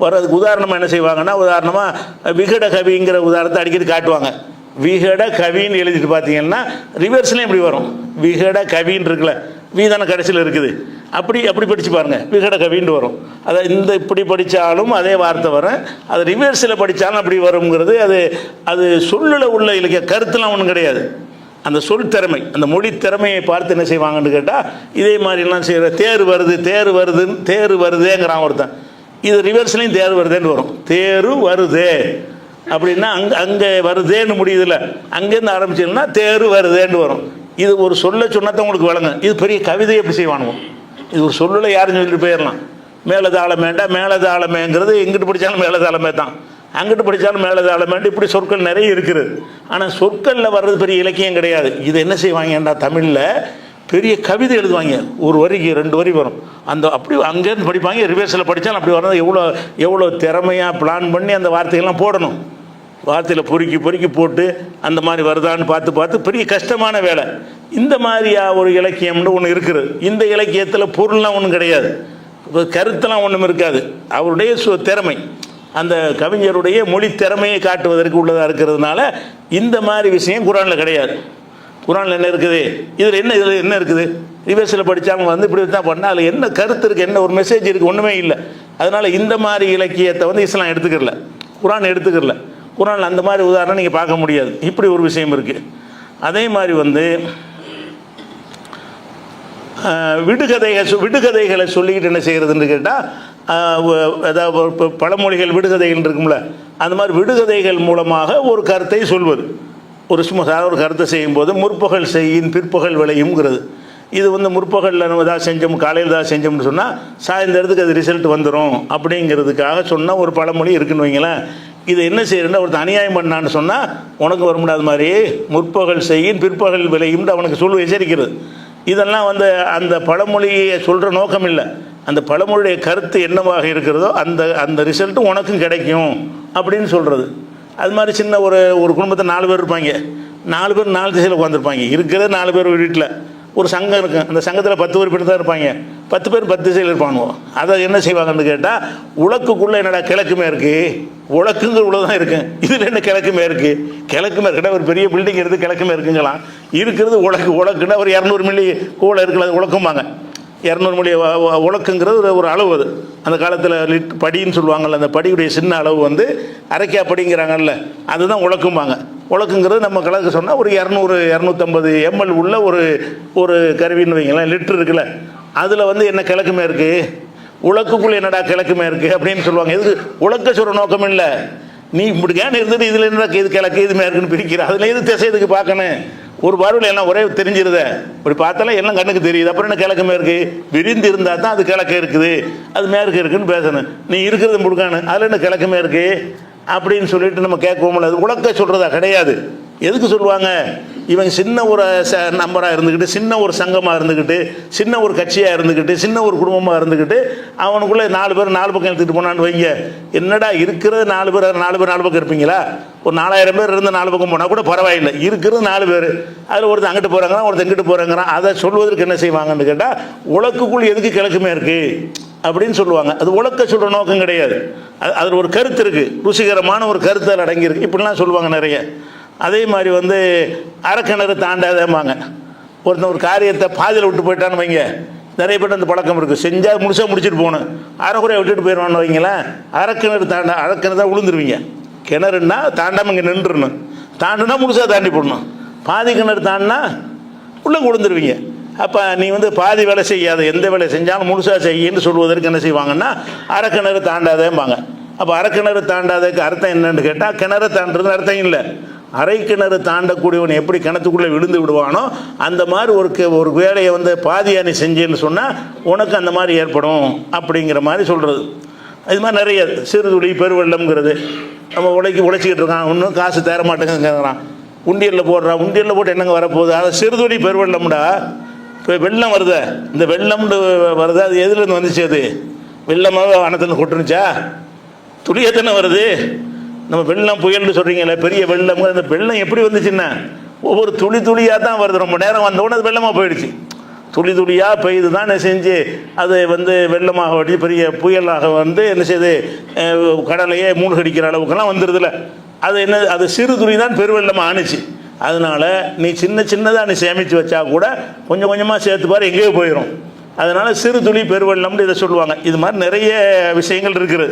வர்றதுக்கு உதாரணமாக என்ன செய்வாங்கன்னா, உதாரணமாக விகட கவிங்கிற உதாரணத்தை அடிக்கடி காட்டுவாங்க. விகட கவின்னு எழுதிட்டு பார்த்தீங்கன்னா ரிவர்ஸ்லேயும் இப்படி வரும். விகட கவின்னு இருக்குல்ல, வீதான கடைசியில் இருக்குது, அப்படி படித்து பாருங்கள், விகட கவின்னு வரும். அதை இந்த இப்படி படித்தாலும் அதே வார்த்தை வரும், அது ரிவர்ஸில் படித்தாலும் அப்படி வருங்கிறது. அது சொல்லில் உள்ள இலக்கிய கருத்துலாம் ஒன்றும் கிடையாது. அந்த சொல் திறமை, அந்த மொழி திறமையை பார்த்து என்ன செய்வாங்கன்னு கேட்டால், இதே மாதிரிலாம் செய்கிற தேர் வருதேங்கிறான் ஒருத்தன். இது ரிவர்ஸ்லேயும் தேர் வருதேன்னு வரும். தேரு வருதே அப்படின்னா அங்கே வருதேன்னு முடியுதில்ல, அங்கேருந்து ஆரம்பிச்சிங்கன்னா தேரு வருதேன்னு வரும். இது ஒரு சொல்ல சொன்னதை உங்களுக்கு வழங்க. இது பெரிய கவிதையை எப்படி செய்வானுவோம். இது ஒரு சொல்லில் யாரும் சொல்லிட்டு போயிடலாம். மேலதாளமேண்டா, மேலதாளமேங்கிறது எங்கிட்டு படித்தாலும் மேலதாளமே தான், அங்கிட்டு படித்தாலும் மேலதாளமேண்டு, இப்படி சொற்கள் நிறைய இருக்குது. ஆனால் சொற்களில் வர்றது பெரிய இலக்கியம் கிடையாது. இது என்ன செய்வாங்கன்றா, தமிழில் பெரிய கவிதை எழுதுவாங்க. ஒரு வரிக்கு 2 வரி வரும். அந்த அப்படி அங்கேருந்து படிப்பாங்க. ரிவர்ஸில் படித்தாலும் அப்படி வர்றது எவ்வளோ திறமையாக பிளான் பண்ணி அந்த வார்த்தைகள்லாம் போடணும். வார்த்தையில் பொறுக்கி போட்டு அந்த மாதிரி வருதான்னு பார்த்து பெரிய கஷ்டமான வேலை. இந்த மாதிரியா ஒரு இலக்கியம்னு ஒன்று இருக்குது. இந்த இலக்கியத்தில் பொருள்லாம் ஒன்றும் கிடையாது, கருத்தெல்லாம் ஒன்றும் இருக்காது. அவருடைய திறமை, அந்த கவிஞருடைய மொழி திறமையை காட்டுவதற்கு உள்ளதாக இருக்கிறதுனால இந்த மாதிரி விஷயம் குர்ஆனில் கிடையாது. குர்ஆனில் என்ன இருக்குது, இதில் என்ன இருக்குது, ரிவர்ஸில் படித்தாங்க வந்து இப்படி தான் பண்ணால் அதில் என்ன கருத்து இருக்குது, என்ன ஒரு மெசேஜ் இருக்குது, ஒன்றுமே இல்லை. அதனால் இந்த மாதிரி இலக்கியத்தை வந்து இஸ்லாம் எடுத்துக்கிறல, குர்ஆன் எடுத்துக்கிறல. குர்ஆனில் அந்த மாதிரி உதாரணம் நீங்கள் பார்க்க முடியாது. இப்படி ஒரு விஷயம் இருக்குது. அதே மாதிரி வந்து விடுகதைகளை சொல்லிக்கிட்டு என்ன செய்கிறதுன்னு கேட்டால், அதாவது இப்போ பழமொழிகள் விடுகதைகள் இருக்கும்ல, அந்த மாதிரி விடுகதைகள் மூலமாக ஒரு கருத்தை சொல்வது. ஒரு சும்மா ஒரு கருத்தை செய்யும்போது முற்பகல் செய்யின் பிற்பகல் விளையுங்கிறது. இது வந்து முற்பகலில் நம்ம தான் செஞ்சோம், காலையில் தான் செஞ்சோம்னு சொன்னால் சாயந்தரத்துக்கு அது ரிசல்ட் வந்துடும் அப்படிங்கிறதுக்காக சொன்னால் ஒரு பழமொழி இருக்குன்னு வைங்களேன். இது என்ன செய்யறேன்னா, ஒருத்தர் அநியாயம் பண்ணான்னு சொன்னால் உனக்கு வர முடியாத மாதிரி முற்பகல் செய்யின் பிற்பகல் விளையும்னு அவனுக்கு சொல்லு எச்சரிக்கிறது. இதெல்லாம் வந்து அந்த பழமொழியை சொல்கிற நோக்கம் இல்லை. அந்த பழமொழியுடைய கருத்து என்னவாக இருக்கிறதோ அந்த ரிசல்ட்டும் உனக்கும் கிடைக்கும் அப்படின்னு சொல்கிறது. அது மாதிரி சின்ன ஒரு குடும்பத்தில் 4 பேர் இருப்பாங்க. 4 பேர் 4 திசையில் உட்காந்துருப்பாங்க. இருக்கிற 4 பேர் வீட்டில் ஒரு சங்கம் இருக்கும். அந்த சங்கத்தில் 10 உறுப்பினர் தான் இருப்பாங்க. 10 பேர் 10 திசையில் இருப்பானுவோம். அதை என்ன செய்வாங்கன்னு கேட்டால், உலக்குக்குள்ளே என்னடா கிழக்குமே இருக்குது, உலக்குங்கிற உள்ள தான் இருக்கு, இதில் என்ன கிழக்குமே இருக்குது, கிழக்குமே இருக்குன்னா ஒரு பெரிய பில்டிங் இருக்குது, கிழக்குமே இருக்குங்களாம். இருக்கிறது உலக்குன்னா ஒரு 200 மில்லி கூட இருக்குல்ல, அது உலக்கும்பாங்க. 200 மில்லி உலக்குங்கிறது ஒரு அளவு. அது அந்த காலத்தில் படின்னு சொல்லுவாங்கள்ல, அந்த படியுடைய சின்ன அளவு வந்து அரைக்கா படிங்கிறாங்கல்ல, அதுதான் உலக்கும்பாங்க. உலக்குங்கிறது நம்ம கலக்க சொன்னால் ஒரு 200-250 ml உள்ள ஒரு கருவின்னு வைங்களேன், லிட்டர் இருக்குல்ல, அதில் வந்து என்ன கிழக்குமே இருக்குது, உலக்குக்குள்ளே என்னடா கிழக்குமே இருக்குது அப்படின்னு சொல்லுவாங்க. எதுக்கு உலக்க சொல்கிற நோக்கம் இல்லை. நீ இப்படிக்கான இருந்துட்டு இதில் என்ன இது கிழக்கு இது மேற்குன்னு பிரிக்கிற, அதில் எது திசை இதுக்கு பார்க்கணும். ஒரு பார்வையில் எல்லாம் ஒரே தெரிஞ்சிருத, இப்படி பார்த்தாலும் எல்லாம் கண்ணுக்கு தெரியுது. அப்புறம் என்ன கிழக்கு மேற்கு, விரிந்து இருந்தால் தான் அது கிழக்கு இருக்குது, அது மேற்கு இருக்குன்னு பேசணும். நீ இருக்கிறது முழுக்கானு, அதில் என்ன கிழக்கு மேற்கு அப்படின்னு சொல்லிட்டு நம்ம கேட்கவும் அது உலக்க சொல்கிறதா கிடையாது. எதுக்கு சொல்லுவாங்க, இவங்க சின்ன ஒரு நம்பராக இருந்துக்கிட்டு, சின்ன ஒரு சங்கமாக இருந்துக்கிட்டு, சின்ன ஒரு கட்சியாக இருந்துக்கிட்டு, சின்ன ஒரு குடும்பமாக இருந்துக்கிட்டு, அவனுக்குள்ளே 4 பேர் 4 பக்கம் எடுத்துகிட்டு போனான்னு வைங்க. என்னடா இருக்கிறது 4 பேர் 4 பக்கம் இருப்பீங்களா? ஒரு 4000 பேர் இருந்து 4 பக்கம் போனால் கூட பரவாயில்லை. இருக்கிறது 4 பேர், அதில் ஒருத்தர் அங்கிட்டு போகிறாங்கிறான், ஒருத்தர் இங்கிட்டு போகிறாங்கிறான். அதை சொல்வதற்கு என்ன செய்வாங்கன்னு கேட்டால், உலக்குக்குள் எதுக்கு கிழக்குமே இருக்குது அப்படின்னு சொல்லுவாங்க. அது உலக்க சொல்கிற நோக்கம் கிடையாது. அதில் ஒரு கருத்து இருக்குது, ருசிகரமான ஒரு கருத்து அதில் அடங்கியிருக்கு. இப்படிலாம் சொல்லுவாங்க நிறைய. அதே மாதிரி வந்து அரைக்கிணறு தாண்டாதேம்பாங்க. ஒருத்தன் ஒரு காரியத்தை பாதியில் விட்டு போயிட்டான்னு வைங்க, நிறைய பேர் அந்த பழக்கம் இருக்குது. செஞ்சால் முழுசாக முடிச்சுட்டு போகணும், அரைக்குறையை விட்டுட்டு போயிடுவான்னு வைங்களேன். அரைக்கிணறு அரைக்கிணறு தான் விழுந்துருவீங்க. கிணறுன்னா தாண்டாமல் இங்கே நின்றுடணும், தாண்டுனா முழுசாக தாண்டி போடணும். பாதி கிணறு தாண்டினா உள்ளே விழுந்துருவீங்க. அப்போ நீ பாதி வேலை செய்யாத, எந்த வேலை செஞ்சாலும் முழுசாக செய்யின்னு சொல்வதற்கு என்ன செய்வாங்கன்னா அரைக்கிணறு தாண்டாதேம்பாங்க. அப்போ அரைக்கிணறு தாண்டாததுக்கு அர்த்தம் என்னன்னு கேட்டால், கிணறு தாண்டுறது அர்த்தம் இல்லை. அரை கிணறு தாண்டக்கூடியவன் எப்படி கிணத்துக்குள்ளே விழுந்து விடுவானோ அந்த மாதிரி ஒரு வேலையை பாதியாக நீ செஞ்சேன்னு சொன்னால் உனக்கு அந்த மாதிரி ஏற்படும் அப்படிங்கிற மாதிரி சொல்கிறது. இது மாதிரி நிறைய சிறுதுளி பெருவெள்ளம்ங்கிறது. நம்ம உழைச்சிக்கிட்டு இருக்கான், இன்னும் காசு தேர மாட்டேங்கிறான், உண்டியலில் போடுறான், உண்டியலில் போட்டு என்னங்க வரப்போகுது, அது சிறுதுளி பெருவெள்ளம்டா. இப்போ வெள்ளம் வருது, இந்த வெள்ளம்னு வருது, அது எதுலேருந்து வந்துச்சு? அது வெள்ளமாக வானத்துலேருந்து கொட்டுனுச்சா? துளியை தானே வருது. நம்ம வெள்ளம் புயல்னு சொல்கிறீங்களே, பெரிய வெள்ளம், அந்த வெள்ளம் எப்படி வந்துச்சுன்னா ஒவ்வொரு துளி துளியாக தான் வருது. ரொம்ப நேரம் வந்தவுடனே அது வெள்ளமாக போயிடுச்சு. துளி துளியாக பெய்து தான் என்ன செஞ்சு அது வெள்ளமாக வட்டி பெரிய புயலாக என்ன செய்யுது, கடலையே மூழ்கடிக்கிற அளவுக்கெல்லாம் வந்துடுதுல. அது என்ன, அது சிறு துளி தான் பெருவெள்ளமாக ஆணுச்சு. அதனால் நீ சின்னதாக நீ சேமித்து வச்சா கூட கொஞ்சம் கொஞ்சமாக சேர்த்து பாரு, எங்கேயோ போயிடும். அதனால் சிறு துளி பெருவெள்ளம்னு இதை சொல்லுவாங்க. இது மாதிரி நிறைய விஷயங்கள் இருக்குது.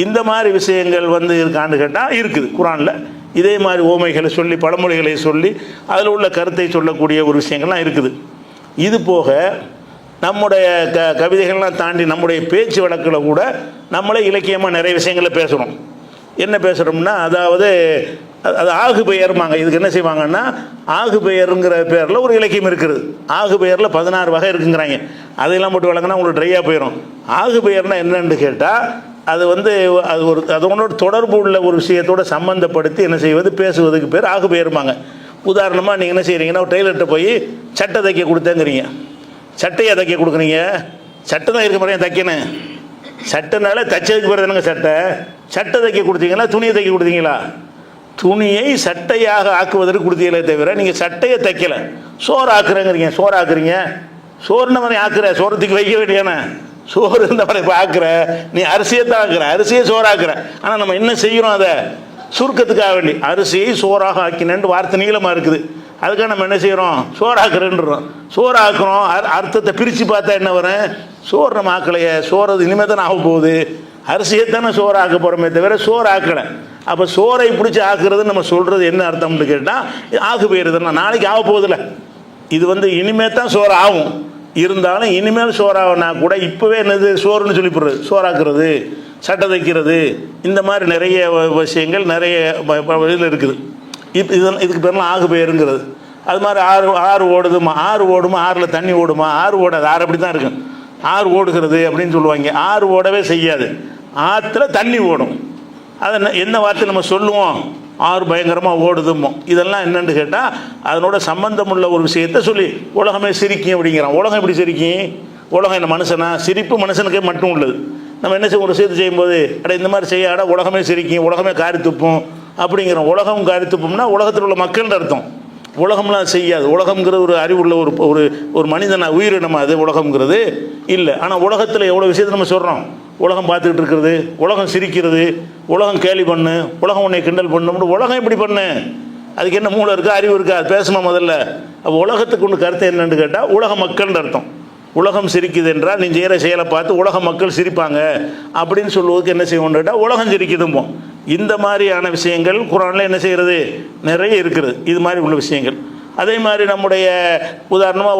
இந்த மாதிரி விஷயங்கள் இருக்கான்னு கேட்டால் இருக்குது குரானில். இதே மாதிரி ஓமைகளை சொல்லி பழமொழிகளை சொல்லி அதில் உள்ள கருத்தை சொல்லக்கூடிய ஒரு விஷயங்கள்லாம் இருக்குது. இது போக நம்முடைய கவிதைகள்லாம் தாண்டி நம்முடைய பேச்சு வழக்கில் கூட நம்மளே இலக்கியமாக நிறைய விஷயங்களை பேசுகிறோம். என்ன பேசுகிறோம்னா, அதாவது அது ஆகு பெயர்மாங்க. இதுக்கு என்ன செய்வாங்கன்னா, ஆகு பெயருங்கிற பேரில் ஒரு இலக்கியம் இருக்குது. ஆகு பெயரில் 16 வகை இருக்குங்கிறாங்க. அதையெல்லாம் போட்டு வழங்கினா உங்களுக்கு ட்ரையாக போயிடும். ஆகு பெயர்னால் என்னன்னு கேட்டால், அது அதனோட தொடர்பு உள்ள ஒரு விஷயத்தோடு சம்மந்தப்படுத்தி என்ன செய்வது, பேசுவதுக்கு பேர் ஆகு பெயர்மாங்க. உதாரணமாக நீங்கள் என்ன செய்கிறீங்கன்னா, ஒரு டெய்லர்கிட்ட போய் சட்டை தைக்க கொடுத்தேங்கிறீங்க. சட்டையை தைக்க கொடுக்குறீங்க, சட்டை தான் இருக்க மாதிரியே தைக்கணும். சட்டைனால தைச்சதுக்கு பேர் தானங்க சட்டை. சட்டை தைக்க கொடுத்தீங்களா, துணியை தைக்க கொடுத்தீங்களா? துணியை சட்டையாக ஆக்குவதற்கு கொடுத்தீங்களே தவிர நீங்கள் சட்டையை தைக்கலை. சோறு ஆக்குறேங்கிறீங்க, சோறு ஆக்குறீங்க, சோறுன மாதிரி ஆக்குற, சோறத்துக்கு வைக்க வேண்டியானே, சோறு இருந்த மாதிரி இப்போ ஆக்குற, நீ அரிசியை தான் ஆக்குற, அரிசியை சோறாக்குற. ஆனால் நம்ம என்ன செய்கிறோம், அதை சுருக்கத்துக்காக வேண்டி அரிசியை சோறாக ஆக்கினேன்ட்டு வார்த்தை நீளமாக இருக்குது. அதுக்காக நம்ம என்ன செய்கிறோம், சோறாக்குறேன்றோம். சோறு ஆக்குறோம், அர்த்தத்தை பிரித்து பார்த்தா என்ன வரும், சோறு நம்ம ஆக்கலையே, சோறு அது இனிமேல் தானே ஆக போகுது, அரிசியை தானே சோறு ஆக்க போகிறோமே தவிர சோறு ஆக்கலை. அப்போ சோறை பிடிச்சி ஆக்குறதுன்னு நம்ம சொல்கிறது என்ன அர்த்தம்னு கேட்டால், ஆகு போயிருதுன்னா நாளைக்கு ஆக போகுதில்ல. இது இனிமேல் தான் சோறு ஆகும். இருந்தாலும் இனிமேல் சோறாகனா கூட இப்போவே என்னது சோறுன்னு சொல்லி போடுறது, சோறாக்குறது, சட்டை தைக்கிறது, இந்த மாதிரி நிறைய விஷயங்கள் நிறைய இதில் இருக்குது. இதுக்கு பேரெலாம் ஆகு பெயருங்கிறது. அது மாதிரி ஆறு ஓடுதுமா, ஆறில் தண்ணி ஓடுமா, ஆறு ஓடாது, ஆறு அப்படி தான் இருக்கும். ஆறு ஓடுகிறது அப்படின்னு சொல்லுவாங்க. ஆறு ஓடவே செய்யாது, ஆற்றுல தண்ணி ஓடும். அதை என்ன வார்த்தை நம்ம சொல்லுவோம், ஆறு பயங்கரமாக ஓடுதுமோ. இதெல்லாம் என்னென்னு கேட்டால் அதனோட சம்பந்தம் உள்ள ஒரு விஷயத்தை சொல்லி உலகமே சிரிக்கும் அப்படிங்கிறான். உலகம் எப்படி சிரிக்கும்? உலகம் என்ன மனுஷனா? சிரிப்பு மனுஷனுக்கே மட்டும் உள்ளது. நம்ம என்ன செய்ய ஒரு விஷயத்தை செய்யும்போது இந்த மாதிரி செய்யாட உலகமே சிரிக்கும், உலகமே காரி துப்பும் அப்படிங்கிறோம். உலகம் காரி துப்பும்னா உலகத்தில் உள்ள மக்கள்னு அர்த்தம். உலகம்லாம் செய்யாது. உலகம்ங்கிறது ஒரு அறிவுள்ள ஒரு ஒரு மனிதனா, உயிரினமா அது உலகம்ங்கிறது இல்லை. ஆனால் உலகத்தில் எவ்வளோ விஷயத்தை நம்ம சொல்கிறோம். உலகம் பார்த்துக்கிட்டு இருக்கிறது, உலகம் சிரிக்கிறது, உலகம் கேலி பண்ணு, உலகம் உன்னை கிண்டல் பண்ணு. உலகம் எப்படி பண்ணு? அதுக்கு என்ன மூளை இருக்கா, அறிவு இருக்கா? அது பேசுமா முதல்ல? அப்போ உலகத்துக்கு ஒன்று கருத்து என்னன்னு கேட்டால் உலக மக்கள்னு அர்த்தம். உலகம் சிரிக்குது என்றால் நீ செய்கிற செயலை பார்த்து உலக மக்கள் சிரிப்பாங்க அப்படின்னு சொல்லுவதுக்கு என்ன செய்வோம்னு கேட்டால் உலகம் சிரிக்குதுமோ. இந்த மாதிரியான விஷயங்கள் குரானில் என்ன செய்கிறது, நிறைய இருக்கிறது. இது மாதிரி உள்ள விஷயங்கள். அதே மாதிரி நம்முடைய உதாரணமாக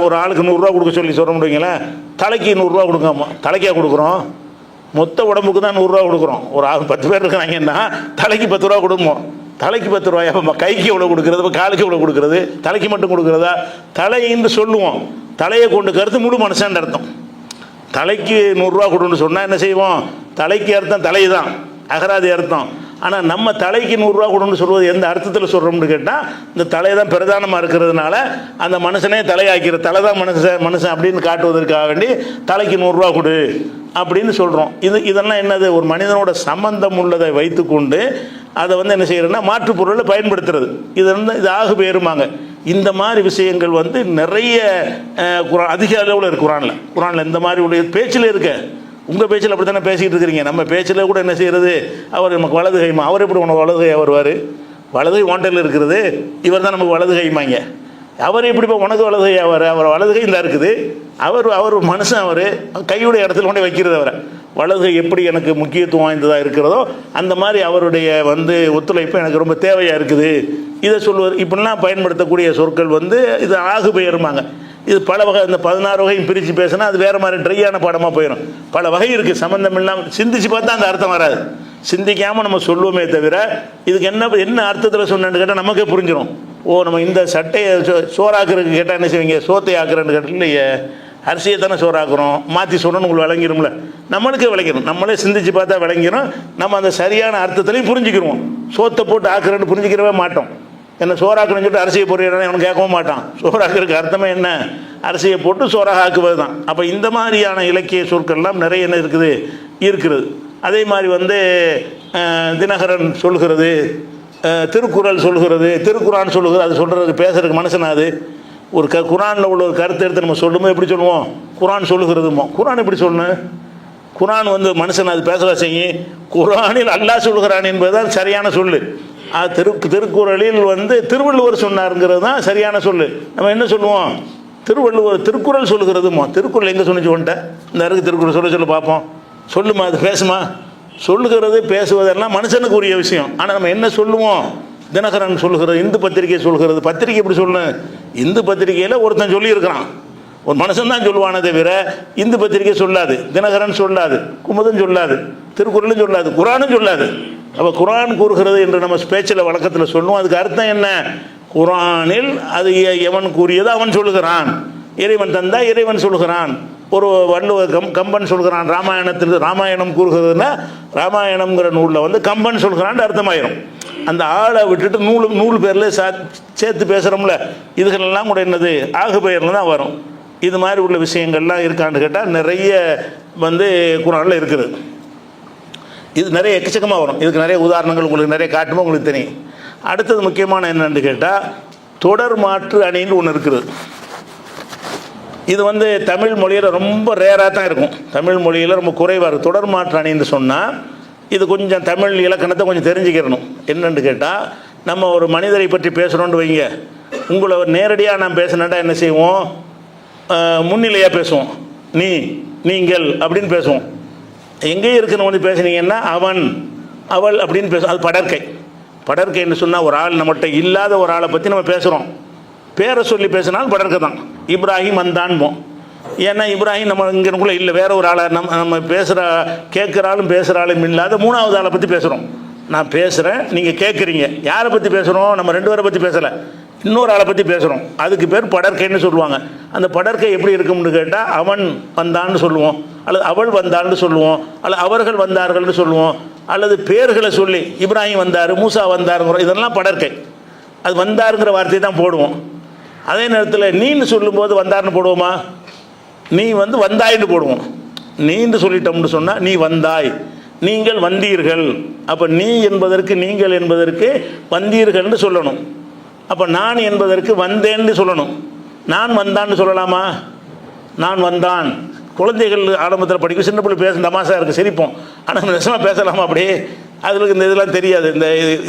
ஒரு ஆளுக்கு 100 ரூபா கொடுக்க சொல்லி சொல்ல முடியுங்களா? தலைக்கு 100 ரூபா கொடுக்காம, தலைக்கா கொடுக்குறோம்? மொத்த உடம்புக்கு தான் 100 ரூபா கொடுக்குறோம். ஒரு 10 பேர் இருக்கிறாங்கன்னா தலைக்கு 10 ரூபா கொடுப்போம். தலைக்கு 10 ரூபாயா? கைக்கு எவ்வளோ கொடுக்குறது, இப்போ காலுக்கு எவ்வளோ கொடுக்குறது? தலைக்கு மட்டும் கொடுக்குறதா? தலைன்னு சொல்லுவோம். தலையை கொண்டு கருத்து முழு மனுஷன் அர்த்தம். தலைக்கு 100 ரூபா கொடுன்னு சொன்னால் என்ன செய்வோம், தலைக்கு அர்த்தம் தலை தான், அகராதி அர்த்தம். ஆனால் நம்ம தலைக்கு 100 ரூபா கொடுன்னு சொல்வது எந்த அர்த்தத்தில் சொல்கிறோம்னு கேட்டால், இந்த தலை தான் பிரதானமாக இருக்கிறதுனால அந்த மனுஷனே தலையாக்கிற, தலை தான் மனுஷன் அப்படின்னு காட்டுவதற்காக வேண்டி தலைக்கு 100 ரூபா கொடு அப்படின்னு சொல்கிறோம். இதெல்லாம் என்னது, ஒரு மனிதனோட சம்பந்தம் உள்ளதை வைத்துக்கொண்டு அதை என்ன செய்யறதுன்னா மாற்று பொருளை பயன்படுத்துறது. இது ஆகு பெயருமாங்க. இந்த மாதிரி விஷயங்கள் நிறைய அதிக அளவில் இருக்கு குரானில். இந்த மாதிரி உடைய பேச்சில் இருக்க, உங்கள் பேச்சில் அப்படி தானே பேசிக்கிட்டு இருக்கிறீங்க. நம்ம பேச்சில் கூட என்ன செய்கிறது, அவர் நமக்கு வலது கைமா, அவர் எப்படி உனக்கு வலது கை வருவார்? வலது கை ஓண்டையில் இருக்கிறது, இவர் தான் நமக்கு வலது கைமாங்க. அவர் எப்படிப்பா உனக்கு வலது கை ஆவார்? அவர் வலது கை இந்த இருக்குது, அவர் அவர் மனுஷன், அவர் கையுடைய இடத்துல கொண்டு வைக்கிறது. அவரை வலது எப்படி எனக்கு முக்கியத்துவம் வாய்ந்ததாக இருக்கிறதோ அந்த மாதிரி அவருடைய ஒத்துழைப்பு எனக்கு ரொம்ப தேவையாக இருக்குது. இதை சொல்லுவார். இப்படிலாம் பயன்படுத்தக்கூடிய சொற்கள் இது ஆகு பெயருமாங்க. இது பல வகை, இந்த 16 வகையும் பிரித்து பேசினா அது வேறு மாதிரி ட்ரையான பாடமாக போயிடும். பல வகை இருக்குது. சம்மந்தம் இல்லாமல் சிந்திச்சு பார்த்தா அந்த அர்த்தம் வராது. சிந்திக்காமல் நம்ம சொல்லுவோமே தவிர இதுக்கு என்ன அர்த்தத்தில் சொன்னேன்னு கேட்டால் நமக்கே புரிஞ்சிடும். நம்ம இந்த சட்டையை சோறாக்குறதுக்கு கேட்டால் என்ன செய்வீங்க? சோத்தை ஆக்குறேன்னு கேட்டால் இல்லையே, அரிசியை தானே சோறாக்குறோம், மாற்றி சொல்லணும்னு உங்களுக்கு விளங்கிடும்ல. நம்மளுக்கே விளங்கிடும். நம்மளே சிந்திச்சு பார்த்தா விளங்கிடும். நம்ம அந்த சரியான அர்த்தத்துலையும் புரிஞ்சுக்கிடுவோம். சோத்தை போட்டு ஆக்குறேன்னு புரிஞ்சுக்கிறவே மாட்டோம். என்ன சோறாக்குன்னு சொல்லிட்டு அரிசியை போடுறேன்னு அவனுக்கு கேட்கவும் மாட்டான். சோறாக்குறதுக்கு அர்த்தமே என்ன? அரிசியை போட்டு சோறாக ஆக்குவது தான். அப்போ இந்த மாதிரியான இலக்கிய சொற்கள்லாம் நிறைய என்ன இருக்கிறது. அதே மாதிரி தினகரன் சொல்கிறது, திருக்குறள் சொல்கிறது, திருக்குறான் சொல்லுகிறது. அது சொல்கிறதுக்கு பேசுறதுக்கு மனுஷனா? அது ஒரு குரானில் உள்ள ஒரு கருத்தை எடுத்து நம்ம சொல்லும்போது எப்படி சொல்லுவோம்? குரான் சொல்லுகிறதுமோ. குரான் எப்படி சொல்லணும்? குரான் மனுஷன் அது பேசவா செய்யும்? குரானில் அல்லாஹ் சொல்கிறான் என்பதுதான் சரியான சொல்லு. திருக்குறளில் திருவள்ளுவர் சொன்னாருங்கிறது தான் சரியான சொல்லு. நம்ம என்ன சொல்லுவோம்? திருக்குறள் சொல்லுகிறதுமோ. திருக்குறள் எங்கே சொன்னிச்சு ஒன்ட்ட? இந்த இருக்கு திருக்குறள் சொல்ல பார்ப்போம். சொல்லுமா, அது பேசுமா? சொல்லுகிறது பேசுவதெல்லாம் மனுஷனுக்கு உரிய விஷயம். ஆனால் நம்ம என்ன சொல்லுவோம்? தினகரன் சொல்லுகிறது, இந்து பத்திரிகை சொல்கிறது. பத்திரிகை எப்படி சொல்லணும்? இந்து பத்திரிகையில் ஒருத்தன் சொல்லியிருக்கிறான், ஒரு மனுஷன் தான் சொல்லுவானே தவிர இந்து பத்திரிகை சொல்லாது, தினகரன் சொல்லாது, குமுதன் சொல்லாது, திருக்குறளும் சொல்லாது, குரானும் சொல்லாது. அப்போ குரான் கூறுகிறது என்று நம்ம பேச்சில் வழக்கத்தில் சொல்லுவோம். அதுக்கு அர்த்தம் என்ன? குரானில் அது எவன் கூறியது அவன் சொல்லுகிறான், இறைவன் தந்தா இறைவன் சொல்லுகிறான். ஒரு வள்ளுவர் கம்பன் சொல்கிறான் ராமாயணத்தில், ராமாயணம் கூறுகிறதுனா ராமாயணம்ங்கிற நூலில் கம்பன் சொல்கிறான்னு அர்த்தமாயிரும். அந்த ஆளை விட்டுட்டு நூல் பேரில் சேர்த்து பேசுகிறோம்ல, இதுகளெல்லாம் கூட என்னது ஆகு பெயரில் தான் வரும். இது மாதிரி உள்ள விஷயங்கள்லாம் இருக்கான்னு கேட்டால் நிறைய குரானில் இருக்குது. இது நிறைய எக்கச்சக்கமாக வரும். இதுக்கு நிறைய உதாரணங்கள் உங்களுக்கு நிறைய காட்டுமோ உங்களுக்கு தெரியும். அடுத்தது முக்கியமான என்னென்னு கேட்டால் தொடர் மாற்று அணின்னு ஒன்று இருக்குது. இது தமிழ் மொழியில் ரொம்ப ரேராக தான் இருக்கும். தமிழ் மொழியில் ரொம்ப குறைவாக இருக்கும். தொடர் மாற்று அணின்னு சொன்னால் இது கொஞ்சம் தமிழ் இலக்கணத்தை கொஞ்சம் தெரிஞ்சுக்கிறணும். என்னென்னு கேட்டால் நம்ம ஒரு மனிதரை பற்றி பேசுகிறோன்னு வைங்க, உங்களை நேரடியாக நான் பேசினேன்டா என்ன செய்வோம்? முன்னிலையாக பேசுவோம். நீங்கள் அப்படின்னு பேசுவோம். எங்கேயும் இருக்கணும் பேசுனீங்கன்னா அவன் அவள் அப்படின்னு பேசுவோம். அது படற்கை. படற்கைன்னு சொன்னால் ஒரு ஆள் நம்மகிட்ட இல்லாத ஒரு ஆளை பற்றி நம்ம பேசுகிறோம், பேரை சொல்லி பேசினாலும் படற்கை தான். இப்ராஹிம் வந்தான்போம். ஏன்னா இப்ராஹிம் நம்ம இங்கனுக்குள்ளே இல்லை, வேற ஒரு ஆளை நம்ம பேசுகிற கேட்குறாலும் பேசுகிறாலும் இல்லாத 3வது ஆளை பற்றி பேசுகிறோம். நான் பேசுகிறேன், நீங்கள் கேட்குறீங்க. யாரை பற்றி பேசுகிறோம்? நம்ம 2 பேரை பற்றி பேசலை, இன்னொரு ஆளை பற்றி பேசுகிறோம். அதுக்கு பேர் படற்கைன்னு சொல்லுவாங்க. அந்த படற்கை எப்படி இருக்கும்னு கேட்டால் அவன் வந்தான்னு சொல்லுவோம், அல்லது அவள் வந்தான்னு சொல்லுவோம், அல்லது அவர்கள் வந்தார்கள்னு சொல்லுவோம், அல்லது பேர்களை சொல்லி இப்ராஹிம் வந்தார், மூசா வந்தாருங்கிற இதெல்லாம் படற்கை. அது வந்தாருங்கிற வார்த்தையை தான் போடுவோம். அதே நேரத்தில் நீன்னு சொல்லும்போது வந்தார்னு போடுவோமா? நீ வந்தாயின்னு போடுவோம். நீன்னு சொல்லிட்டோம்னு சொன்னால் நீ வந்தாய், நீங்கள் வந்தீர்கள். அப்போ நீ என்பதற்கு நீங்கள் என்பதற்கு வந்தீர்கள்னு சொல்லணும். அப்போ நான் என்பதற்கு வந்தேன்னு சொல்லணும். நான் வந்தான்னு சொல்லலாமா? நான் வந்தான். குழந்தைகள் ஆரம்பத்தில் படிக்கும், சின்ன பிள்ளை பேச தமாசா இருக்குது, சிரிப்போம். ஆனால் நிஜமாக பேசலாமா? அப்படியே அதுக்கு இந்த இதெல்லாம் தெரியாது,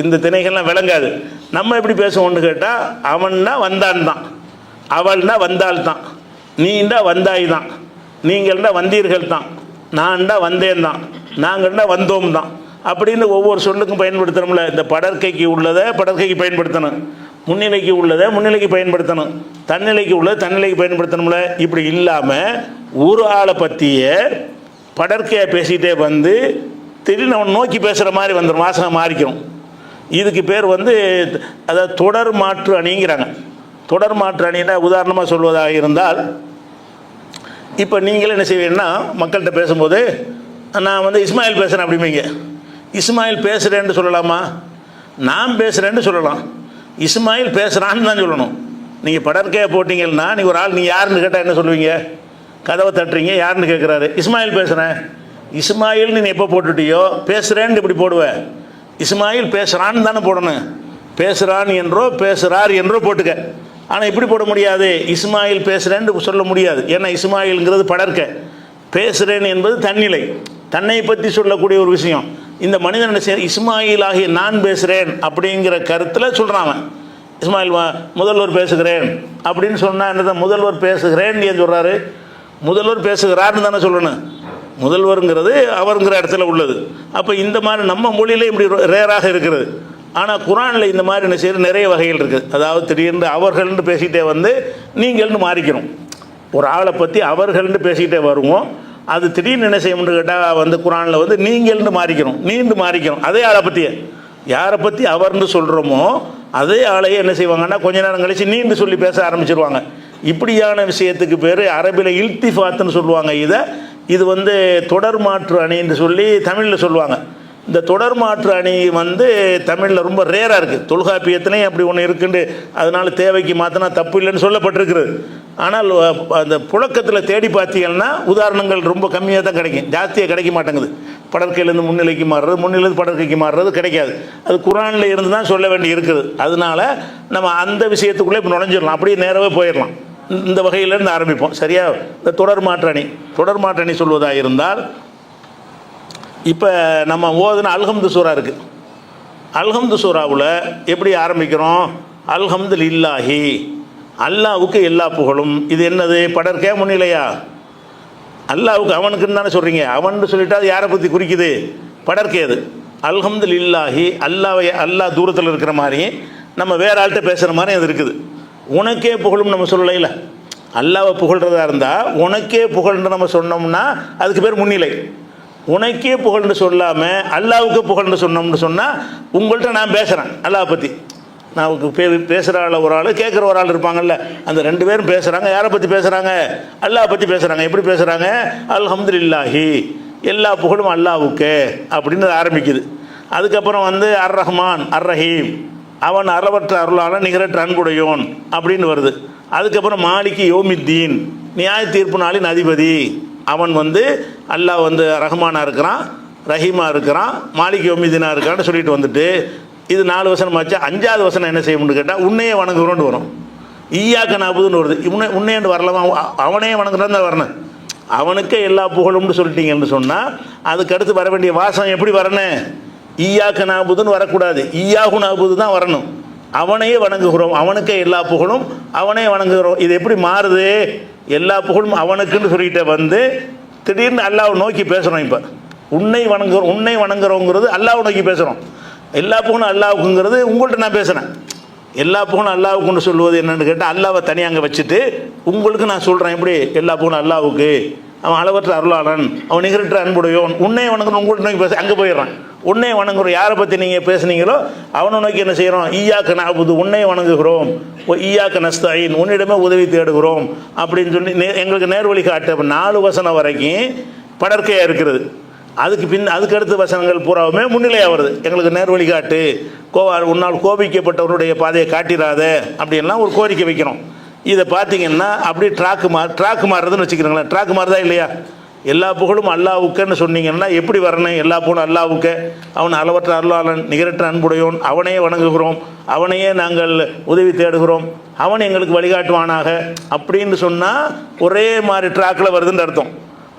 இந்த திணைகள்லாம் விளங்காது. நம்ம எப்படி பேசுவோம்னு கேட்டால் அவன்னா வந்தான் தான், அவள்னா வந்தாள் தான், நீண்டா வந்தாய் தான், நீங்கள்டா வந்தீர்கள் தான், நான்டா வந்தேன் தான், நாங்கள்டா வந்தோம் தான். அப்படின்னு ஒவ்வொரு சொல்லுக்கும் பயன்படுத்தணும்ல. இந்த படற்கைக்கு உள்ளதை படற்கைக்கு பயன்படுத்தணும், முன்னிலைக்கு உள்ளதை முன்னிலைக்கு பயன்படுத்தணும், தன்னிலைக்கு உள்ளதை தன்னிலைக்கு பயன்படுத்தணும்ல. இப்படி இல்லாமல் ஒரு ஆளை பற்றிய படற்கையை பேசிகிட்டே திடீர்னு அவன் நோக்கி பேசுகிற மாதிரி வந்துடும், வாசகம் மாறிக்கிறோம். இதுக்கு பேர் அதாவது தொடர் மாற்று அணிங்கிறாங்க. தொடர் மாற்று அணின்னா உதாரணமாக சொல்வதாக இருந்தால், இப்போ நீங்களே என்ன செய்வீங்கன்னா மக்கள்கிட்ட பேசும்போது நான் இஸ்மாயில் பேசுகிறேன் அப்படிம்பீங்க. இஸ்மாயில் பேசுகிறேன்னு சொல்லலாமா? நான் பேசுகிறேன்னு சொல்லலாம். இஸ்மாயில் பேசுகிறான்னு தான் சொல்லணும். நீங்கள் படற்கையை போட்டிங்கன்னா நீங்கள் ஒரு ஆள் நீங்கள் யாருன்னு கேட்டால் என்ன சொல்லுவீங்க? கதவை தட்டுறீங்க, யாருன்னு கேட்குறாரு, இஸ்மாயில் பேசுகிறேன். இஸ்மாயில் நீ எப்போ போட்டுட்டியோ பேசுகிறேன்னு இப்படி போடுவேன். இஸ்மாயில் பேசுகிறான்னு தானே போடணும். பேசுகிறான் என்றோ பேசுகிறார் என்றோ போட்டுக்க. ஆனால் இப்படி போட முடியாது, இஸ்மாயில் பேசுகிறேன்னு சொல்ல முடியாது. ஏன்னா இஸ்மாயில்ங்கிறது படற்கை, பேசுகிறேன் என்பது தன்னிலை, தன்னை பற்றி சொல்லக்கூடிய ஒரு விஷயம். இந்த மனிதன் இஸ்மாயில் ஆகிய நான் பேசுகிறேன் அப்படிங்கிற கருத்தில் சொல்கிறாங்க. இஸ்மாயில் முதல்வர் பேசுகிறேன் அப்படின்னு சொன்னால் என்னதான்? முதல்வர் பேசுகிறேன் ஏன் சொல்கிறாரு? முதல்வர் பேசுகிறார்னு தானே சொல்லணும். முதல்வருங்கிறது அவருங்கிற இடத்துல உள்ளது. அப்போ இந்த மாதிரி நம்ம மொழியிலே இப்படி ரேராக இருக்கிறது. ஆனால் குரானில் இந்த மாதிரி என்ன செய்ய நிறைய வகைகள் இருக்குது. அதாவது திடீர்னு அவர்கள்னு பேசிக்கிட்டே வந்து நீங்கள்னு மாறிக்கணும். ஒரு ஆளை பற்றி அவர்கள்னு பேசிக்கிட்டே வருவோம். அது திடீர்னு என்ன செய்யணும்னு கேட்டால் வந்து குரானில் வந்து நீங்கள்னு மாறிக்கணும், நீண்டு மாறிக்கணும். அதே ஆளை பற்றியே யாரை பற்றி அவர்னு சொல்கிறோமோ அதே ஆளையே என்ன செய்வாங்கன்னா கொஞ்ச நேரம் கழித்து நீண்டு சொல்லி பேச ஆரம்பிச்சிருவாங்க. இப்படியான விஷயத்துக்கு பேர் அரபியில் இல்திஃபாத்துன்னு சொல்லுவாங்க. இது வந்து தொடர் மாற்று அணின்னு சொல்லி தமிழில் சொல்லுவாங்க. இந்த தொடர் மாற்று அணி வந்து தமிழில் ரொம்ப ரேராக இருக்குது. தொல்காப்பியத்திலையும் அப்படி ஒன்று இருக்குன்னு அதனால் தேவைக்கு மாற்றினா தப்பு இல்லைன்னு சொல்லப்பட்டிருக்கிறது. ஆனால் அந்த புழக்கத்தில் தேடி பார்த்தீங்கன்னா உதாரணங்கள் ரொம்ப கம்மியாக தான் கிடைக்கும், ஜாஸ்தியாக கிடைக்க மாட்டேங்குது. படற்கையிலேருந்து முன்னிலைக்கு மாறுறது, முன்னிலேருந்து படற்கைக்கு மாறுறது கிடைக்காது. அது குரானில் இருந்து தான் சொல்ல வேண்டி இருக்குது. அதனால் நம்ம அந்த விஷயத்துக்குள்ளே இப்போ நுழைஞ்சிடலாம், அப்படியே நேரவே போயிடலாம். இந்த வகையிலேருந்து ஆரம்பிப்போம். சரியா? இந்த தொடர் மாற்று அணி சொல்வதாக இருந்தால் இப்போ நம்ம ஓதுன அல்ஹம்து சூரா இருக்குது. அல்ஹம்து சூராவில் எப்படி ஆரம்பிக்கிறோம்? அல்ஹம்துலில்லாஹி, அல்லாவுக்கு எல்லா புகழும். இது என்னது? படற்கே முன்னிலையா? அல்லாவுக்கு அவனுக்குன்னு தானே சொல்கிறீங்க. அவன் சொல்லிட்டா அது யாரை பற்றி குறிக்குது? படற்கே. அது அல்ஹம்துலில்லாஹி, அல்லாஹ் தூரத்தில் இருக்கிற மாதிரி நம்ம வேற ஆள்கிட்ட பேசுகிற மாதிரி அது இருக்குது. உனக்கே புகழும் நம்ம சொல்லலைல. அல்லாவை புகழ்கிறதா இருந்தால் உனக்கே புகழ்ன்னு நம்ம சொன்னோம்னா அதுக்கு பேர் முன்னிலை. உனக்கே புகழ்ந்து சொல்லாமல் அல்லாவுக்கு புகழ்ந்து சொன்னோம்னு சொன்னால் உங்கள்கிட்ட நான் பேசுகிறேன் அல்லாவை பற்றி. நான் பேசுகிற ஆள் ஒரு ஆள், கேட்குற ஒரு ஆள் இருப்பாங்கல்ல, அந்த ரெண்டு பேரும் பேசுகிறாங்க. யாரை பற்றி பேசுகிறாங்க? அல்லாவை பற்றி பேசுகிறாங்க. எப்படி பேசுகிறாங்க? அல்ஹம்துலில்லாஹி, எல்லா புகழும் அல்லாவுக்கு அப்படின்னு ஆரம்பிக்குது. அதுக்கப்புறம் வந்து அர் ரஹ்மான் அர் ரஹீம், அவன் அறவற்ற அருளான நிகரற்ற அன்புடையோன் அப்படின்னு வருது. அதுக்கப்புறம் மாலிகி யோமித்தீன், நியாய தீர்ப்பு நாளின் அதிபதி. அவன் வந்து அல்லாஹ் வந்து ரஹ்மானாக இருக்கிறான், ரஹீமாக இருக்கிறான், மாலிகி யோமித்தீனாக இருக்கான்னு சொல்லிட்டு வந்துட்டு இது 4 வசனமாச்சு. 5வது வசனம் என்ன செய்யணும்னு கேட்டால் உன்னையே வணங்குகிறோன்னு வரும். ஈயாக்க நாபுதுன்னு வருது. உன்னையன்று வரலாமா? அவனே வணங்குறான்னு தான் வரணும். அவனுக்கே எல்லா புகழும்னு சொல்லிட்டீங்கன்னு சொன்னால் அதுக்கு அடுத்து வர வேண்டிய வாசம் எப்படி வரணும்? ஈயாக்க நாபுதுன்னு வரக்கூடாது, ஈயாகு நாபுது தான் வரணும். அவனையே வணங்குகிறோம், அவனுக்கே எல்லா புகழும், அவனே வணங்குகிறோம். இது எப்படி மாறுது? எல்லா புகழும் அவனுக்குன்னு சொல்லிட்டு வந்து திடீர்னு அல்லாவை நோக்கி பேசுகிறோம். இப்போ உன்னை வணங்குறோங்கிறது அல்லாவை நோக்கி பேசுகிறோம். எல்லா புகழும் அல்லாவுக்குங்கிறது உங்கள்கிட்ட நான் பேசுகிறேன். எல்லா புகழும் அல்லாவுக்குன்னு சொல்லுவது என்னென்னு கேட்டால் அல்லாவை தனியாக அங்கே வச்சுட்டு உங்களுக்கு நான் சொல்கிறேன். எப்படி? எல்லா புகழும் அல்லாவுக்கு, அவன் அளவற்ற அருளாளன், அவன் நிகரற்ற அன்புடையோன், உன்னை வணங்குறோம். உங்கள்கிட்ட நோக்கி பேச அங்கே போயிடுறான். உன்னை வணங்குறோம், யாரை பற்றி நீங்கள் பேசுனீங்களோ அவனை நோக்கி என்ன செய்கிறோம்? ஈயாக்க நாபுது, உன்னை வணங்குகிறோம். ஈயாக்க நஸ்தாயின், உன்னிடமே உதவி தேடுகிறோம் அப்படின்னு சொல்லி எங்களுக்கு நேர்வழி காட்டு. 4 வசனம் வரைக்கும் படற்கையாக இருக்கிறது. அதுக்கு அடுத்த வசனங்கள் பூராவுமே முன்னிலையாக வருது. எங்களுக்கு நேர்வழி காட்டு, உன்னால் கோபிக்கப்பட்டவருடைய பாதையை காட்டிடாத அப்படின்லாம் ஒரு கோரிக்கை வைக்கிறோம். இதை பார்த்தீங்கன்னா அப்படியே ட்ராக்கு மாறுறதுன்னு வச்சுக்கிறீங்களேன். ட்ராக்கு மாறுதா இல்லையா? எல்லா புகழும் அல்லாவுக்குன்னு சொன்னீங்கன்னா எப்படி வரணும்? எல்லா புகழும் அல்லாவுக்கு, அவன் அளவற்ற அருளாளன், நிகரற்ற அன்புடையோன், அவனையே வணங்குகிறோம், அவனையே நாங்கள் உதவி தேடுகிறோம், அவன் எங்களுக்கு வழிகாட்டுவானாக அப்படின்னு சொன்னால் ஒரே மாதிரி ட்ராக்கில் வருதுன்னு அர்த்தம்.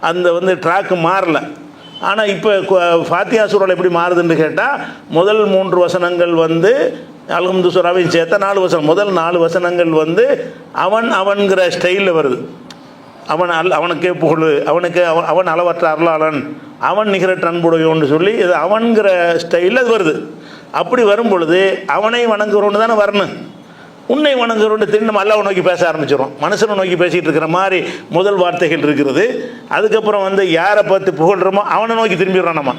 அந்த வந்து ட்ராக்கு மாறலை. ஆனால் இப்போ ஃபாத்தியா சூறாவில் எப்படி மாறுதுன்னு கேட்டால் முதல் 3 வசனங்கள் வந்து அல்ஹம்து சூறாவையும் சேர்த்தா 4 வசனம். முதல் 4 வசனங்கள் வந்து அவன்கிற ஸ்டைலில் வருது. அவனுக்கே புகழ், அவன் அளவற்ற அருளாளன், அவன் நிகரற்ற அன்புடையோன்னு சொல்லி இது அவன்கிற ஸ்டைலில் அது வருது. அப்படி வரும் பொழுது அவனை வணங்குறோன்னு தானே வரணும். உன்னை வணங்குறோன்னு திரும்பி நம்ம அல்லாவை நோக்கி பேச ஆரம்பிச்சிடும். மனுஷனை நோக்கி பேசிகிட்டு இருக்கிற மாதிரி முதல் வார்த்தைகள் இருக்கிறது. அதுக்கப்புறம் வந்து யாரை பார்த்து புகழ்கிறோமோ அவனை நோக்கி திரும்பிடுறோம் நம்ம.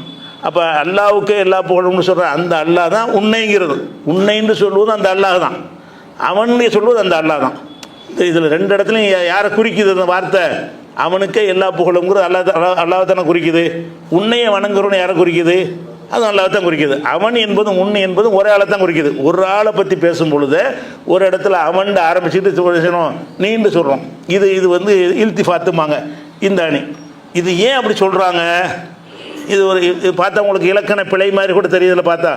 அப்போ அல்லாவுக்கே எல்லா புகழும்னு சொல்கிற அந்த அல்லாஹ் தான் உன்னைங்கிறது. உன்னைன்னு சொல்லுவது அந்த அல்லாஹ் தான், அவன் சொல்லுவது அந்த அல்லாஹ் தான். இதில் 2 இடத்துலையும் யாரை குறிக்குது அந்த வார்த்தை? அவனுக்கே எல்லா புகழுங்கிறது அல்லாஹ் தானே குறிக்குது. உன்னையை வணங்குறோன்னு யாரை குறிக்குது? அது அல்லாஹ் தான் குறிக்குது. அவன் என்பதும் உன்னை என்பதும் ஒரே ஆளை தான் குறிக்குது. ஒரு ஆளை பற்றி பேசும் பொழுது ஒரு இடத்துல அவன் ஆரம்பிச்சுட்டு நீண்டு சொல்கிறோம். இது வந்து இல்திஃபாத்துமாங்க இந்த அணி. இது ஏன் அப்படி சொல்கிறாங்க? இது பார்த்தா உங்களுக்கு இலக்கண பிழை மாதிரி கூட தெரியுதுல பார்த்தா.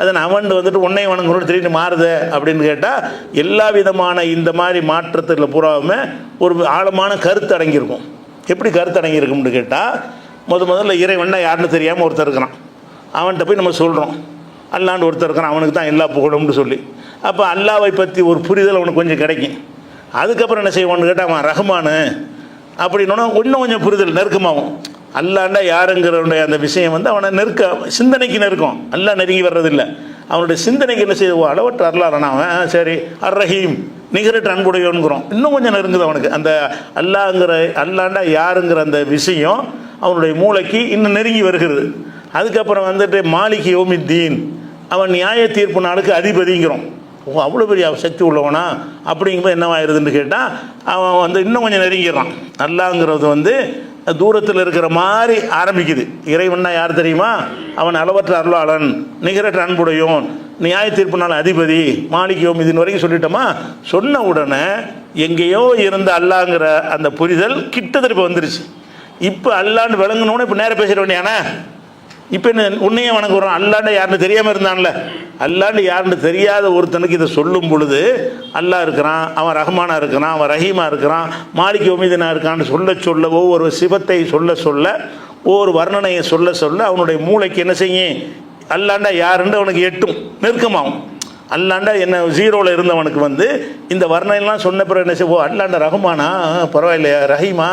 அதன் அவன் வந்துட்டு உன்னை வணங்குறோன்னு திடீர்னு மாறுது அப்படின்னு கேட்டால் எல்லா விதமான இந்த மாதிரி மாற்றத்தில் பூராவுமே ஒரு ஆழமான கருத்து அடங்கியிருக்கும். எப்படி கருத்து அடங்கியிருக்கும்னு கேட்டால் முதல்ல இறைவன்னா யாருன்னு தெரியாமல் ஒருத்தர் இருக்கிறான். அவன்கிட்ட போய் நம்ம சொல்கிறோம் அல்லாண்டு ஒருத்தர் இருக்கிறான், அவனுக்கு தான் எல்லா புகழும்னு சொல்லி. அப்போ அல்லாவை பற்றி ஒரு புரிதல் அவனுக்கு கொஞ்சம் கிடைக்கும். அதுக்கப்புறம் என்ன செய்வான்னு கேட்டால் அவன் ரஹ்மானு, அப்படின்னா இன்னும் கொஞ்சம் புரிதல் நெருக்கமாகும். அல்லாண்டா யாருங்கிறவனுடைய அந்த விஷயம் வந்து அவனை சிந்தனைக்கு நெருக்கம். அல்லா நெருங்கி வர்றதில்லை, அவனுடைய சிந்தனைக்கு என்ன செய்ய அளவற்ற அருளாளனா அவன். சரி, அர் ரஹீம் நிகரற்ற அன்புடையோன்கிறோம், இன்னும் கொஞ்சம் நெருங்குது அவனுக்கு. அந்த அல்லாண்டா யாருங்கிற அந்த விஷயம் அவனுடைய மூளைக்கு இன்னும் நெருங்கி வருகிறது. அதுக்கப்புறம் வந்துட்டு மாலிக் யௌமித்தீன், அவன் நியாய தீர்ப்பு நாளுக்கு அதிபதிங்கிறோம். அவ்வளோ பெரிய சக்தி உள்ளவனா அப்படிங்கும்போது என்னவாயிருதுன்னு கேட்டால் அவன் வந்து இன்னும் கொஞ்சம் நெருங்கிடுறான். அல்லாங்கிறது வந்து தூரத்தில் இருக்கிற மாதிரி ஆரம்பிக்குது. இறைவன்னா யார் தெரியுமா? அவன் அளவற்ற அருளாளன், நிகரற்ற அன்புடையோன், நியாய தீர்ப்பு நாள் அதிபதி, மாலிக் யௌமித்தீன் வரைக்கும் சொல்லிட்டோமா. சொன்ன உடனே எங்கேயோ இருந்த அல்லாங்கிற அந்த புரிதல் கிட்டத்தட்ட இப்போ வந்துருச்சு. இப்போ அல்லான்னு விளங்கணுன்னு இப்போ நேரம் பேசிட வேண்டியானே. இப்போ என்ன உன்னையே வணங்குறோம். அல்லாண்டு யாருன்னு தெரியாமல் இருந்தான்ல, அல்லாண்டு யாருன்னு தெரியாத ஒருத்தனுக்கு இதை சொல்லும் பொழுது அல்லா இருக்கிறான், அவன் ரஹ்மானா இருக்கிறான், அவன் ரஹீமா இருக்கிறான், மாலிக் யௌமித்தீனா இருக்கான்னு சொல்ல சொல்ல, ஒவ்வொரு சிவத்தை சொல்ல சொல்ல, ஒவ்வொரு வர்ணனையை சொல்ல சொல்ல அவனுடைய மூளைக்கு என்ன செய்யும்? அல்லாண்டா யாருன்னு அவனுக்கு எட்டும், நெருக்கமாகும். அல்லாண்டா என்ன ஜீரோவில் இருந்தவனுக்கு வந்து இந்த வர்ணனைலாம் சொன்ன பிறகு என்ன செய்வோம்? அல்லாண்டா ரஹ்மானா, பரவாயில்லையா, ரஹீமா,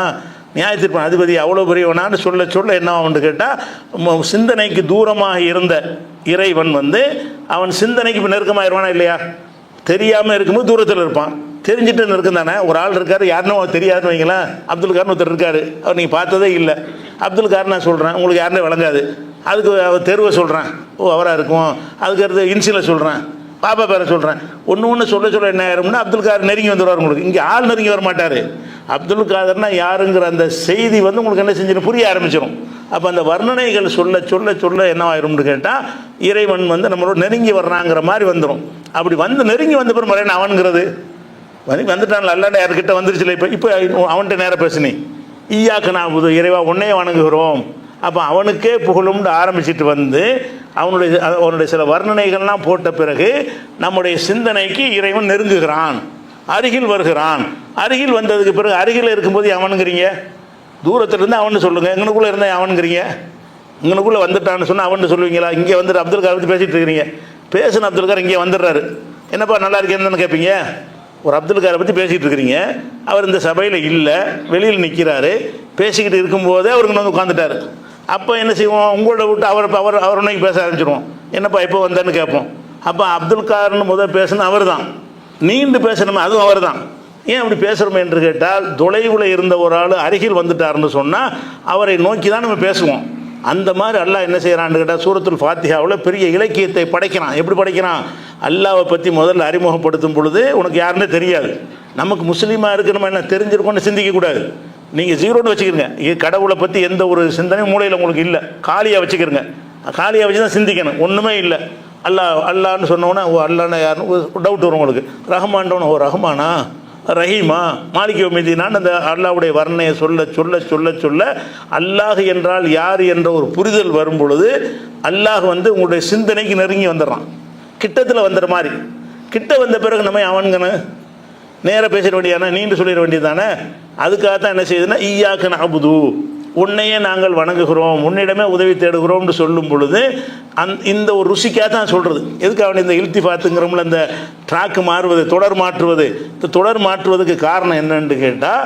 நியாயத்திற்பான் அதிபதி, அவ்வளோ பெரியவனான்னு சொல்ல சொல்ல என்ன ஆகும்னு கேட்டால் சிந்தனைக்கு தூரமாக இருந்த இறைவன் வந்து அவன் சிந்தனைக்கு இப்போ நெருக்கமாகிடுவானா இல்லையா? தெரியாமல் இருக்கும்போது தூரத்தில் இருப்பான், தெரிஞ்சுட்டு நெருக்கம் தானே. ஒரு ஆள் இருக்கார், யாருன்னு தெரியாதுன்னு வைங்களேன். அப்துல் கார்னு ஒருத்தர் இருக்கார், அவர் நீங்கள் பார்த்ததே இல்லை. அப்துல் கார் நான் சொல்கிறேன், உங்களுக்கு யாருன்னே வழங்காது. அதுக்கு அவர் தெருவை சொல்கிறேன், ஓ அவராக இருக்கும். அதுக்கு அடுத்து இன்சில சொல்கிறேன், பாப்பா பேரை சொல்கிறேன். ஒன்று சொல்ல சொல்ல என்ன ஆயிரும்னா அப்துல் கார் நெருங்கி வந்துடுவார் உங்களுக்கு. இங்கே ஆள் நெருங்கி வர மாட்டார். அப்துல் காதர்னா யாருங்கிற அந்த செய்தி வந்து உங்களுக்கு என்ன செஞ்சிடும்? புரிய ஆரம்பிச்சிடும். அப்போ அந்த வர்ணனைகள் சொல்ல சொல்ல சொல்ல என்ன ஆயிரும்னு கேட்டால் இறைவன் வந்து நம்மளோட நெருங்கி வர்றாங்கிற மாதிரி வந்துடும். அப்படி வந்து நெருங்கி வந்த பிறகு மறையன் அவன்கிறது வந்துட்டான்ல, அல்லாண்ட யார்கிட்ட வந்துருச்சுல. இப்போ அவன்கிட்ட நேரம் பேசுனி, ஈயாக்கு நான் இறைவா உன்னையே வணங்குகிறோம். அப்போ அவனுக்கே புகழும்னு ஆரம்பிச்சுட்டு வந்து அவனுடைய சில வர்ணனைகள்லாம் போட்ட பிறகு நம்முடைய சிந்தனைக்கு இறைவன் நெருங்குகிறான், அருகில் வருகிறான். அருகில் வந்ததுக்கு பிறகு அருகில் இருக்கும்போது அவனுங்கிறீங்க, தூரத்தில் இருந்து அவனு சொல்லுங்கள். எங்கனுக்குள்ளே இருந்தால் அவனுங்கிறீங்க, இங்கனுக்குள்ளே வந்துட்டான்னு சொன்னால் அவன் சொல்லுவீங்களா? இங்கே வந்துட்டு அப்துல் கார் பற்றி பேசிகிட்டு இருக்கிறீங்க, பேசுன அப்துல் கார் இங்கே வந்துடுறாரு, என்னப்பா நல்லா இருக்கேன்னு கேட்பீங்க. ஒரு அப்துல் காரை பற்றி பேசிகிட்டு இருக்கிறீங்க, அவர் இந்த சபையில் இல்லை, வெளியில் நிற்கிறாரு, பேசிக்கிட்டு இருக்கும்போதே அவருக்கு வந்து உட்காந்துட்டார். அப்போ என்ன செய்வோம்? உங்களோட விட்டு அவர் உன்னைக்கு பேச ஆரம்பிச்சிடுவோம். என்னப்பா எப்போ வந்தேன்னு கேட்போம். அப்போ அப்துல் கார்னு முதல் பேசணும் அவர் தான், நீண்டு பேசணுமே அதுவும் அவர் தான். ஏன் அப்படி பேசுகிறோம் என்று கேட்டால் தொலைவில் இருந்த ஒரு ஆள் அருகில் வந்துட்டார்னு சொன்னால் அவரை நோக்கி தான் நம்ம பேசுவோம். அந்த மாதிரி அல்லாஹ் என்ன செய்கிறான்னு கேட்டால் சூரத்துல் ஃபாத்திஹாவில் பெரிய இலக்கியத்தை படைக்கிறான். எப்படி படைக்கிறான்? அல்லாஹ்வை பற்றி முதல்ல அறிமுகப்படுத்தும் பொழுது உனக்கு யாருன்னே தெரியாது. நமக்கு முஸ்லீமாக இருக்கு நம்ம என்ன தெரிஞ்சிருக்கோன்னு சிந்திக்கக்கூடாது. நீங்கள் ஜீரோன்னு வச்சுக்கிறங்க. கடவுளை பற்றி எந்த ஒரு சிந்தனையும் மூளையில் உங்களுக்கு இல்லை, காலியாக வச்சுக்கிறங்க. காலியாக வச்சு தான் சிந்திக்கணும், ஒன்றுமே இல்லை. அல்லான்னு சொன்னோன்னே ஓ அல்லான்னா யாருன்னு டவுட் வரும் உங்களுக்கு. ரஹ்மான்டோன்னு ஓ ரஹ்மானா, ரஹீமா, மாலிக் யௌமித்தீனான்னு அந்த அல்லாஹ்வுடைய வர்ணனையை சொல்ல சொல்ல சொல்ல சொல்ல அல்லாஹ் என்றால் யார் என்ற ஒரு புரிதல் வரும் பொழுது அல்லாஹ் வந்து உங்களுடைய சிந்தனைக்கு நெருங்கி வந்துடுறான், கிட்டத்தில் வந்துடுற மாதிரி. கிட்ட வந்த பிறகு நம்ம அவனுங்கன்னு நேராக பேசிட வேண்டியதானே, நீண்டு சொல்லிட வேண்டியது தானே. அதுக்காகத்தான் என்ன செய்யுதுன்னா ஈயாக்க நஅபுது, உன்னையே நாங்கள் வணங்குகிறோம், உன்னிடமே உதவி தேடுகிறோம்னு சொல்லும் பொழுது இந்த ஒரு ருசிக்காக தான் சொல்கிறது. எதுக்காக இந்த இல்திஃபாத்துங்கிறோம்ல, இந்த ட்ராக்கு மாறுவது, தொடர் மாற்றுவது. இந்த தொடர் மாற்றுவதுக்கு காரணம் என்னன்னு கேட்டால்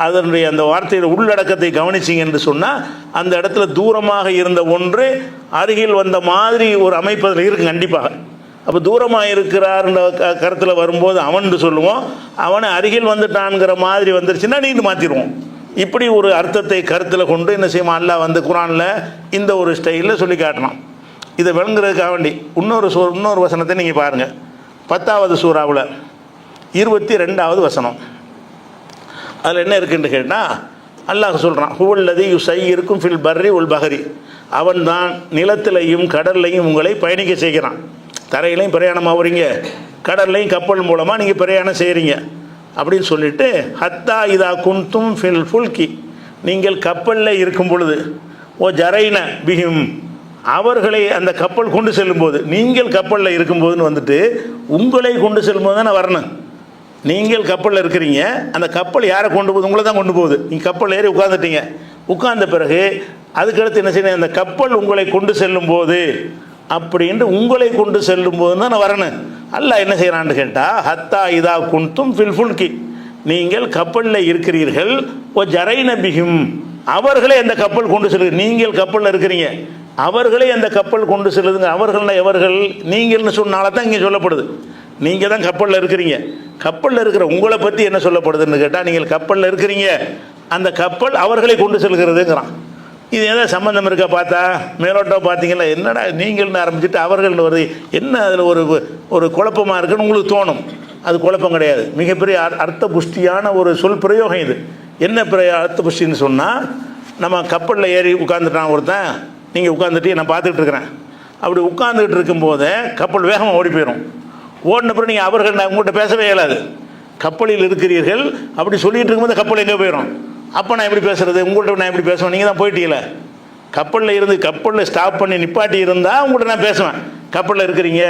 அதனுடைய அந்த வார்த்தையில் உள்ளடக்கத்தை கவனிச்சிங்க என்று சொன்னால் அந்த இடத்துல தூரமாக இருந்த ஒன்று அருகில் வந்த மாதிரி ஒரு அமைப்பு அதில் இருக்குது கண்டிப்பாக. அப்போ தூரமாக இருக்கிறார்ன்ற கருத்தில் வரும்போது அவன் சொல்லுவோம், அவனை அருகில் வந்துட்டான்ங்கிற மாதிரி வந்துருச்சுன்னா நீண்டு மாற்றிடுவோம். இப்படி ஒரு அர்த்தத்தை கருத்தில் கொண்டு என்ன செய்வோம்? அல்லாஹ் வந்து குரானில் இந்த ஒரு ஸ்டைலில் சொல்லி காட்டணும். இதை விளங்குறதுக்காக வேண்டி இன்னொரு வசனத்தை நீங்கள் பாருங்கள். 10வது சூறாவில் 22வது வசனம். அதில் என்ன இருக்குன்னு கேட்டால் அல்லாஹ் சொல்கிறான், ஹுவல்லதி யுஸய்யிருக்கும் ஃபில் பர்ரி உல் பஹரி, அவன் தான் நிலத்திலையும் கடல்லையும் உங்களை பயணிக்க செய்கிறான். தரையிலையும் பிரயாணமாக வரீங்க, கடல்லையும் கப்பல் மூலமாக நீங்கள் பிரயாணம் செய்கிறீங்க அப்படின்னு சொல்லிட்டு ஹத்தா இதா குன்தும் ஃபில் ஃபுல்கி, நீங்கள் கப்பலில் இருக்கும் பொழுது, ஓ ஜரைன பிஹிம், அவர்களை அந்த கப்பல் கொண்டு செல்லும்போது, நீங்கள் கப்பலில் இருக்கும்போதுன்னு வந்துட்டு உங்களை கொண்டு செல்லும்போது தானே வரணும். நீங்கள் கப்பலில் இருக்கிறீங்க, அந்த கப்பல் யாரை கொண்டு போகுது? உங்களை தான் கொண்டு போகுது. நீங்கள் கப்பல் ஏறி உட்காந்துட்டீங்க, உட்கார்ந்த பிறகு அதுக்கடுத்து என்ன செய்யணும்? அந்த கப்பல் உங்களை கொண்டு செல்லும்போது அப்படின்ட்டு உங்களை கொண்டு செல்லும் போது தான் நான் வரணும். அல்லாஹ் என்ன செய்கிறான்னு கேட்டால் ஹத்தா இதா குன்தும் ஃபில் ஃபுல்கி, நீங்கள் கப்பலில் இருக்கிறீர்கள், ஓ ஜரைன பிஹிம், அவர்களே அந்த கப்பல் கொண்டு செல்லுது. நீங்கள் கப்பலில் இருக்கிறீங்க, அவர்களே அந்த கப்பல் கொண்டு செல்லுதுங்க. அவர்கள்னா எவர்கள்? நீங்கள்னு சொன்னால தான் இங்கே சொல்லப்படுது. நீங்கள் தான் கப்பலில் இருக்கிறீங்க. கப்பலில் இருக்கிற உங்களை பற்றி என்ன சொல்லப்படுதுன்னு கேட்டால், நீங்கள் கப்பலில் இருக்கிறீங்க, அந்த கப்பல் அவர்களை கொண்டு செல்கிறதுங்கிறான். இது எதாவது சம்மந்தம் இருக்கா? பார்த்தா மேலோட்டம் பார்த்தீங்களா, என்னடா நீங்கள்னு ஆரம்பிச்சுட்டு அவர்கள்னு வருது, என்ன அதில் ஒரு குழப்பமாக இருக்குன்னு உங்களுக்கு தோணும். அது குழப்பம் கிடையாது, மிகப்பெரிய அர்த்த புஷ்டியான ஒரு சொல் பிரயோகம் இது. என்ன அர்த்த புஷ்டின்னு சொன்னால், நம்ம கப்பலில் ஏறி உட்காந்துட்டான் ஒருத்தன், நீங்கள் உட்காந்துட்டு நான் பார்த்துக்கிட்டு இருக்கிறேன். அப்படி உட்காந்துக்கிட்டு இருக்கும்போதே கப்பல் வேகமாக ஓடி போயிடும். ஓடின பிறகு நீங்கள் அவர்கள் உங்கள்கிட்ட பேசவே இயலாது. கப்பலில் இருக்கிறீர்கள் அப்படி சொல்லிகிட்டு இருக்கும்போது கப்பல் எங்கே போயிடும். அப்போ நான் எப்படி பேசுகிறது? உங்கள்கிட்ட நான் எப்படி பேசுவேன்? நீங்கள் தான் போயிட்டீங்களே. கப்பலில் இருந்து கப்பலில் ஸ்டாப் பண்ணி நிப்பாட்டி இருந்தால் உங்கள்கிட்ட நான் பேசுவேன். கப்பலில் இருக்கிறீங்க,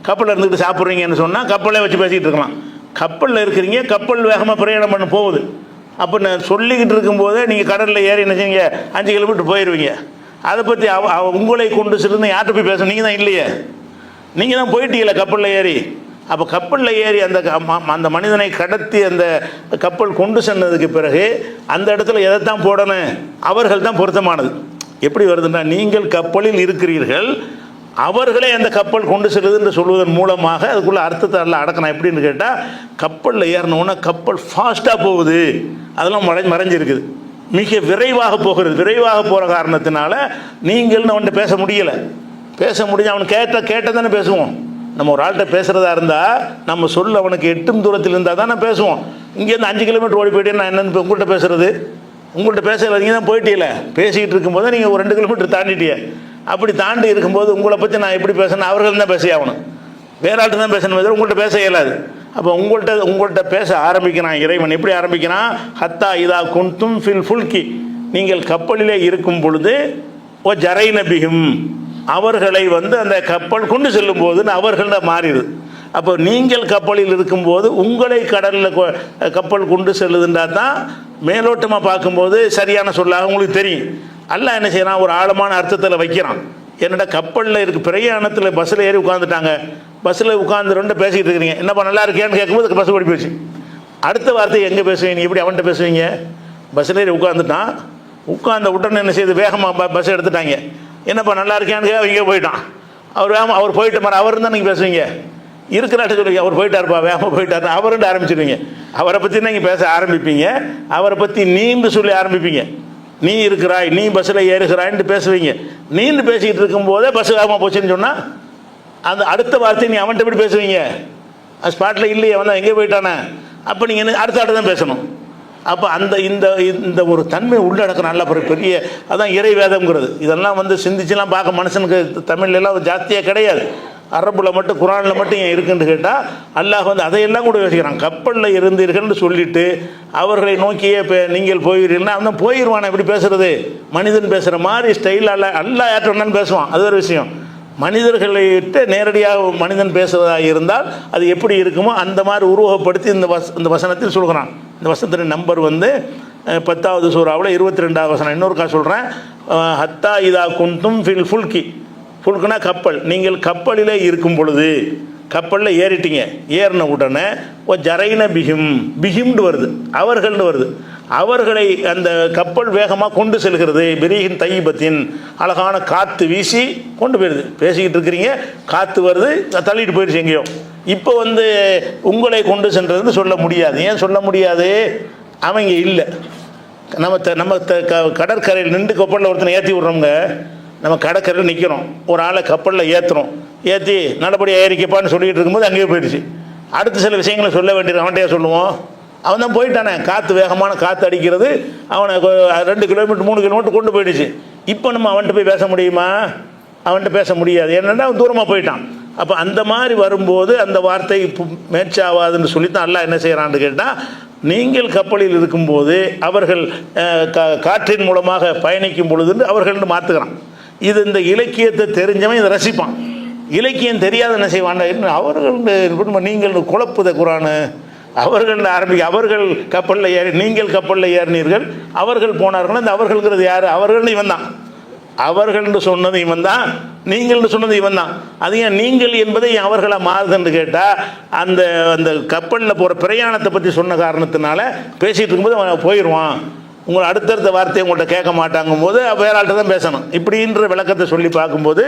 கப்பலில் இருந்துக்கிட்டு சாப்பிட்றீங்கன்னு சொன்னால் கப்பலே வச்சு பேசிக்கிட்டு இருக்கலாம். கப்பலில் இருக்கிறீங்க, கப்பல் வேகமாக பிரயாணம் பண்ண போகுது. அப்போ நான் சொல்லிக்கிட்டு இருக்கும்போதே நீங்கள் கடலில் ஏறி என்ன செய்வீங்க, 5 கிலோமீட்டர் போயிடுவீங்க. அதை பற்றி உங்களை கொண்டு செல்லுன்னு யார்கிட்ட போய் பேசணும்? நீங்கள் தான் இல்லையே, நீங்கள் தான் போயிட்டீங்களே கப்பலில் ஏறி. அப்போ கப்பலில் ஏறி அந்த மனிதனை கடத்தி அந்த கப்பல் கொண்டு சென்றதுக்கு பிறகு அந்த இடத்துல எதைத்தான் போடணும்? அவர்கள் தான் பொருத்தமானது. எப்படி வருதுன்னா, நீங்கள் கப்பலில் இருக்கிறீர்கள், அவர்களே அந்த கப்பல் கொண்டு செல்லுதுன்னு சொல்வதன் மூலமாக அதுக்குள்ள அர்த்தத்தை எல்லாம் அடக்கணும். எப்படின்னு கேட்டால், கப்பலில் ஏறினோன்னா கப்பல் ஃபாஸ்ட்டாக போகுது, அதெல்லாம் மறைஞ்சிருக்குது, மிக விரைவாக போகிறது. விரைவாக போகிற காரணத்தினால நீங்கள்னு அவன்கிட்ட பேச முடியலை. பேச முடிஞ்சு அவன் கேட்ட தானே பேசுவோம். நம்ம ஒரு ஆள்கிட்ட பேசுகிறதா இருந்தால் நம்ம சொல்ல அவனுக்கு எட்டும் தூரத்தில் இருந்தால் தான் நான் பேசுவோம். இங்கேருந்து 5 கிலோமீட்டர் ஓடி போயிட்டே நான் என்னென்னு உங்கள்கிட்ட பேசுகிறது? உங்கள்கிட்ட பேசல, நீங்கள் தான் போயிட்டீங்களே. பேசிக்கிட்டு இருக்கும்போது நீங்கள் ஒரு 2 கிலோமீட்டர் தாண்டிட்டியே. அப்படி தாண்டி இருக்கும்போது உங்களை பற்றி நான் எப்படி பேசணும்? அவர்கள் தான் பேச ஆகணும், வேற ஆள்கிட்ட தான் பேசணும், உங்கள்கிட்ட பேச இயலாது. அப்போ உங்கள்கிட்ட பேச ஆரம்பிக்கிறான் இறைவன். எப்படி ஆரம்பிக்கிறான்? ஹத்தா இதா குன்தும் ஃபில் ஃபுல்கி, நீங்கள் கப்பலிலே இருக்கும் பொழுது, ஓ ஜரைன பிஹிம், அவர்களை அந்த கப்பல் கொண்டு செல்லும் போது அவர்கள மாறிடுது. அப்போ நீங்கள் கப்பலில் இருக்கும்போது உங்களை கடலில் கப்பல் கொண்டு செல்லுதுன்றா தான் மேலோட்டமாக பார்க்கும்போது சரியான சொல்லாக உங்களுக்கு தெரியும். அல்லாஹ் என்ன செய்யறான்? ஒரு ஆழமான அர்த்தத்தில் வைக்கிறான். என்னடா கப்பலில் இருக்கு, பிரயாணத்தில் பஸ்ஸில் ஏறி உட்காந்துட்டாங்க, பஸ்ஸில் உட்காந்து ரெண்டு பேசிக்கிட்டு இருக்கிறீங்க, என்னப்பா நல்லா இருக்கேன்னு கேட்கும்போது பஸ் ஓடி போயிடுச்சு. அடுத்த வார்த்தை எங்கே பேசுவீங்க? எப்படி அவன்கிட்ட பேசுவீங்க? பஸ்ஸில் ஏறி உட்காந்துட்டான், உட்காந்த உடனே என்ன செய்யுது, வேகமாக பஸ் எடுத்துட்டாங்க, என்னப்பா நல்லா இருக்கியான்னு இங்கே போயிட்டான். அவர் போயிட்டு மாதிரி அவர் இருந்தால் நீங்கள் பேசுவீங்க, இருக்கிறாட்டு சொல்லுவீங்க, அவர் போயிட்டாருப்பா வேகமாக போயிட்டாரு அவருன்னு ஆரம்பிச்சிடுவீங்க. அவரை பற்றி நீங்கள் பேச ஆரம்பிப்பீங்க, அவரை பற்றி நீண்டு சொல்லி ஆரம்பிப்பீங்க. நீ இருக்கிறாய், நீ பஸ்ஸில் ஏறுகிறாய்ன்னு பேசுவீங்க. நீண்டு பேசிக்கிட்டு இருக்கும்போதே பஸ் வேகமாக போச்சுன்னு சொன்னால் அந்த அடுத்த வார்த்தை நீ அவன்கிட்ட எப்படி பேசுவீங்க? ஸ்பாட்டில் இல்லையே, வந்தால் எங்கே போயிட்டானே, அப்போ நீங்கள் அடுத்த ஆட்டு தான் பேசணும். அப்போ இந்த ஒரு தன்மை உள்ளடக்க நல்ல பெரிய அதான் இறை வேதம்ங்கிறது. இதெல்லாம் சிந்திச்சுலாம் பார்க்க மனுஷனுக்கு தமிழ்லாம் ஜாஸ்தியாக கிடையாது. அரபில் மட்டும் குரானில் மட்டும் ஏன் இருக்குன்னு கேட்டால் அல்லாஹ் அதையெல்லாம் கூட யோசிக்கிறான். கப்பலில் இருந்தீர்கள்னு சொல்லிட்டு அவர்களை நோக்கியே நீங்கள் போகிறீர்கள்னா அவன் போயிடுவான். எப்படி பேசுறது? மனிதன் பேசுகிற மாதிரி ஸ்டைலாக அல்லாஹ் யார்ட்ட வேணாலும் பேசுவான், அது ஒரு விஷயம். மனிதர்களைட்டு நேரடியாக மனிதன் பேசுவதாக இருந்தால் அது எப்படி இருக்குமோ அந்த மாதிரி உருவகப்படுத்தி இந்த வசனத்தில் சொல்கிறான். இந்த வசனத்தின் நம்பர் 10வது சூறாவில் 22வது வசனம். இன்னொருக்கா சொல்கிறேன், ஹத்தா இதா குன்தும் ஃபில் ஃபுல்கி, ஃபுல்குனா கப்பல், நீங்கள் கப்பலிலே இருக்கும் பொழுது, கப்பலில் ஏறிட்டீங்க, ஏறின உடனே ஓ ஜரைன பிஹிம், பிஹிம்னு வருது, அவர்கள்னு வருது, அவர்களை அந்த கப்பல் வேகமாக கொண்டு செல்கிறது. பெரியகின் தைபத்தின், அழகான காற்று வீசி கொண்டு போயிடுது. பேசிக்கிட்டு இருக்கிறீங்க, காற்று வருது, தள்ளிட்டு போயிடுச்சு எங்கேயோ. இப்போ உங்களை கொண்டு சென்றதுன்னு சொல்ல முடியாது. ஏன் சொல்ல முடியாது? அவங்க இல்லை. நம்ம கடற்கரையில் நின்று கப்பலில் ஒருத்தனை ஏற்றி விட்றோங்க. நம்ம கடற்கரையில் நிற்கிறோம், ஒரு ஆளை கப்பலில் ஏற்றுறோம், ஏற்றி நல்லபடியாக ஏறிக்கப்பான்னு சொல்லிகிட்டு இருக்கும்போது அங்கேயே போயிடுச்சு. அடுத்த சில விஷயங்களை சொல்ல வேண்டியது அவன்கிட்டயே சொல்லுவோம். அவன் தான் போயிட்டானே, காற்று வேகமான காற்று அடிக்கிறது, அவனை 2 கிலோமீட்டர் 3 கிலோமீட்டர் கொண்டு போயிடுச்சு. இப்போ நம்ம அவன்கிட்ட போய் பேச முடியுமா? அவன்கிட்ட பேச முடியாது. ஏன்னா அவன் தூரமாக போயிட்டான். அப்போ அந்த மாதிரி வரும்போது அந்த வார்த்தை மேட்சாவாதுன்னு சொல்லித்தான் அல்லாஹ் என்ன செய்கிறான்னு கேட்டால், நீங்கள் கப்பலில் இருக்கும்போது அவர்கள் காற்றின் மூலமாக பயணிக்கும் பொழுதுன்னு அவர்கள்னு மாற்றுக்கிறான். இது இந்த இலக்கியத்தை தெரிஞ்சவன் இதை ரசிப்பான். இலக்கியம் தெரியாத என்ன செய்வான்? அவர்கள் நீங்கள் குழப்புத குரானு, அவர்கள் அவர்கள் கப்பலில் ஏறி, நீங்கள் கப்பலில் ஏறினீர்கள், அவர்கள் போனார்கள். அந்த அவர்கள்ங்கிறது யார்? அவர்கள் இவன் தான். அவர்கள்னு சொன்னது இவன் தான், நீங்கள்னு சொன்னது இவன் தான். அது ஏன் நீங்கள் என்பதை அவர்களாக மாறுதுன்னு கேட்டால், அந்த அந்த கப்பலில் போகிற பிரயாணத்தை பற்றி சொன்ன காரணத்தினால பேசிகிட்டு இருக்கும்போது அவன் போயிடுவான். உங்களை அடுத்தடுத்த வார்த்தையை உங்கள்கிட்ட கேட்க மாட்டாங்கும் போது வேற ஆள்கிட்ட தான் பேசணும். இப்படின்ற விளக்கத்தை சொல்லி பார்க்கும்போது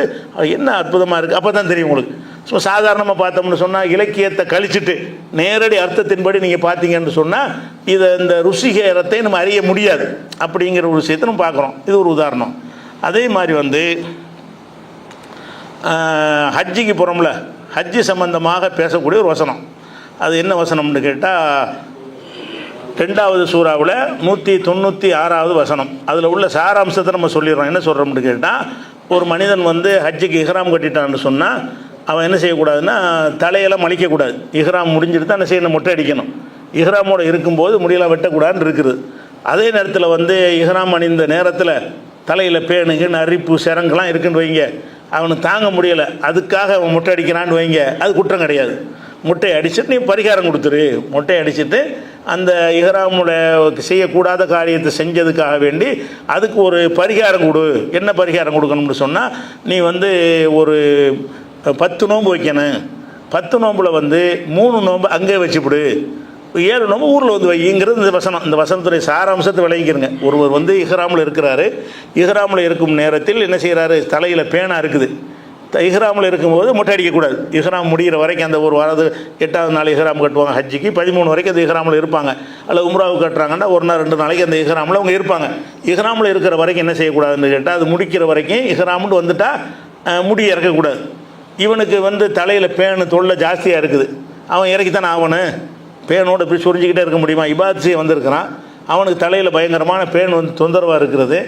என்ன அற்புதமாக இருக்குது. அப்போ தான் தெரியும் உங்களுக்கு. ஸோ சாதாரணமாக பார்த்தோம்னு சொன்னால் இலக்கியத்தை கழிச்சிட்டு நேரடி அர்த்தத்தின்படி நீங்கள் பார்த்தீங்கன்னு சொன்னால் இதை இந்த ருசிகரத்தை நம்ம அறிய முடியாது. அப்படிங்கிற ஒரு விஷயத்தை நம்ம பார்க்குறோம். இது ஒரு உதாரணம். அதே மாதிரி வந்து ஹஜ்ஜிக்கு போகிறோம்ல, ஹஜ்ஜி சம்பந்தமாக பேசக்கூடிய ஒரு வசனம். அது என்ன வசனம்னு கேட்டால் 2வது சூறாவில் 196வது வசனம். அதில் உள்ள சாராம்சத்தை நம்ம சொல்லிடுறோம். என்ன சொல்கிறோம்னு கேட்டால், ஒரு மனிதன் வந்து ஹஜ்ஜுக்கு இஹ்ராம் கட்டிட்டான்னு சொன்னால் அவன் என்ன செய்யக்கூடாதுன்னா தலையெல்லாம் மலிக்கக்கூடாது. இஹ்ராம் முடிஞ்சுட்டு தான் என்ன செய்யணும், மொட்டை அடிக்கணும். இஹ்ராமோடு இருக்கும்போது முடியெல்லாம் வெட்டக்கூடாதுன்னு இருக்குது. அதே நேரத்தில் வந்து இஹ்ராம் அணிந்த நேரத்தில் தலையில் பேணுக்குன்னு அரிப்பு சிரங்கெல்லாம் இருக்குன்னு வைங்க, அவனுக்கு தாங்க முடியலை, அதுக்காக அவன் மொட்டை அடிக்கிறான்னு வைங்க, அது குற்றம் கிடையாது. மொட்டை அடிச்சுட்டு நீ பரிகாரம் கொடுத்துரு. மொட்டை அடிச்சுட்டு அந்த இஹ்ராமுல செய்யக்கூடாத காரியத்தை செஞ்சதுக்காக வேண்டி அதுக்கு ஒரு பரிகாரம் கொடு. என்ன பரிகாரம் கொடுக்கணும்னு சொன்னால், நீ வந்து ஒரு 10 நோன்பு வைக்கணும். 10 நோம்பில் வந்து 3 நோன்பு அங்கே வச்சுப்பிடு, 7 நோம்பு ஊரில் வந்து வைங்கிறது இந்த வசனம். இந்த வசனத்துடைய சாராம்சத்தை விளங்கிக்கிறங்க. ஒருவர் வந்து இஹ்ராமில் இருக்கிறாரு. இஹ்ராமில் இருக்கும் நேரத்தில் என்ன செய்கிறாரு, தலையில் பேனா இருக்குது. இஹ்ராமில் இருக்கும்போது மொட்டை அடிக்கக்கூடாது. இஹ்ராம் முடிகிற வரைக்கும் அந்த ஒரு வாரது 8வது நாள் இஹ்ராம் கட்டுவாங்க. ஹஜ்ஜிக்கு 13 வரைக்கும் அந்த இஹ்ராமில் இருப்பாங்க. அல்லது உம்ராவுக்கு கட்டுறாங்கன்னா 1 நாள் 2 நாளைக்கு அந்த இஹ்ராமில் அவங்க இருப்பாங்க. இஹ்ராமில் இருக்கிற வரைக்கும் என்ன செய்யக்கூடாதுன்னு கேட்டால், அது முடிக்கிற வரைக்கும் இஹ்ராம்னு வந்துட்டால் முடி இறக்கக்கூடாது. இவனுக்கு வந்து தலையில் பேனு தொல்லை ஜாஸ்தியாக இருக்குது. அவன் இறக்கித்தானே ஆகணும். பேனோடு இப்படி சுரிஞ்சிக்கிட்டே இருக்க முடியுமா? இபாத்சி வந்திருக்கிறான், அவனுக்கு தலையில் பயங்கரமான பேன் வந்து தொந்தரவாக இருக்கிறது,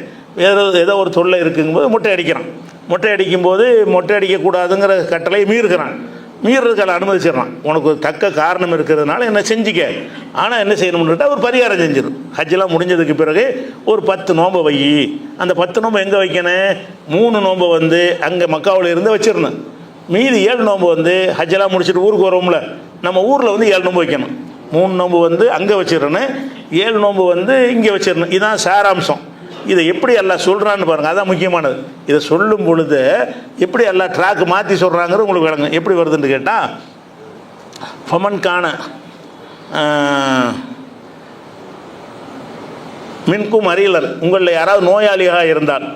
ஏதோ ஒரு தொல்லை இருக்குங்கும்போது மொட்டை அடிக்கிறான். மொட்டை அடிக்கும்போது மொட்டை அடிக்கக்கூடாதுங்கிற கட்டளை மீறுகிறான். மீறுறதுக்கான அனுமதிச்சிடறான். உனக்கு தக்க காரணம் இருக்கிறதுனால என்ன செஞ்சிக்க. ஆனால் என்ன செய்யணும்னுட்டா ஒரு பரிகாரம் செஞ்சிடும். ஹஜ்ஜெலாம் முடிஞ்சதுக்கு பிறகு ஒரு 10 நோம்பை வை. அந்த 10 நோம்பை எங்கே வைக்கணும், 3 நோம்பை வந்து அங்கே மக்காவில் இருந்து வச்சிடணும். மீதி 7 நோம்பு வந்து ஹஜ்ஜெல்லாம் முடிச்சுட்டு ஊருக்கு வரோம்ல, நம்ம ஊரில் வந்து 7 நோம்பு வைக்கணும். 3 நோம்பு வந்து அங்கே வச்சிடணும், 7 நோம்பு வந்து இங்கே வச்சிடணும். இதுதான் சாராம்சம். இதை எப்படி எல்லாம் சொல்கிறான்னு பாருங்கள், அதான் முக்கியமானது. இதை சொல்லும் பொழுது எப்படி எல்லாம் ட்ராக்கு மாற்றி சொல்கிறாங்கிறது உங்களுக்கு விளங்கும். எப்படி வருதுன்னு கேட்டால், ஃபமன் கான மின்கும் அறியலர், உங்களில் யாராவது நோயாளியாக இருந்தால்,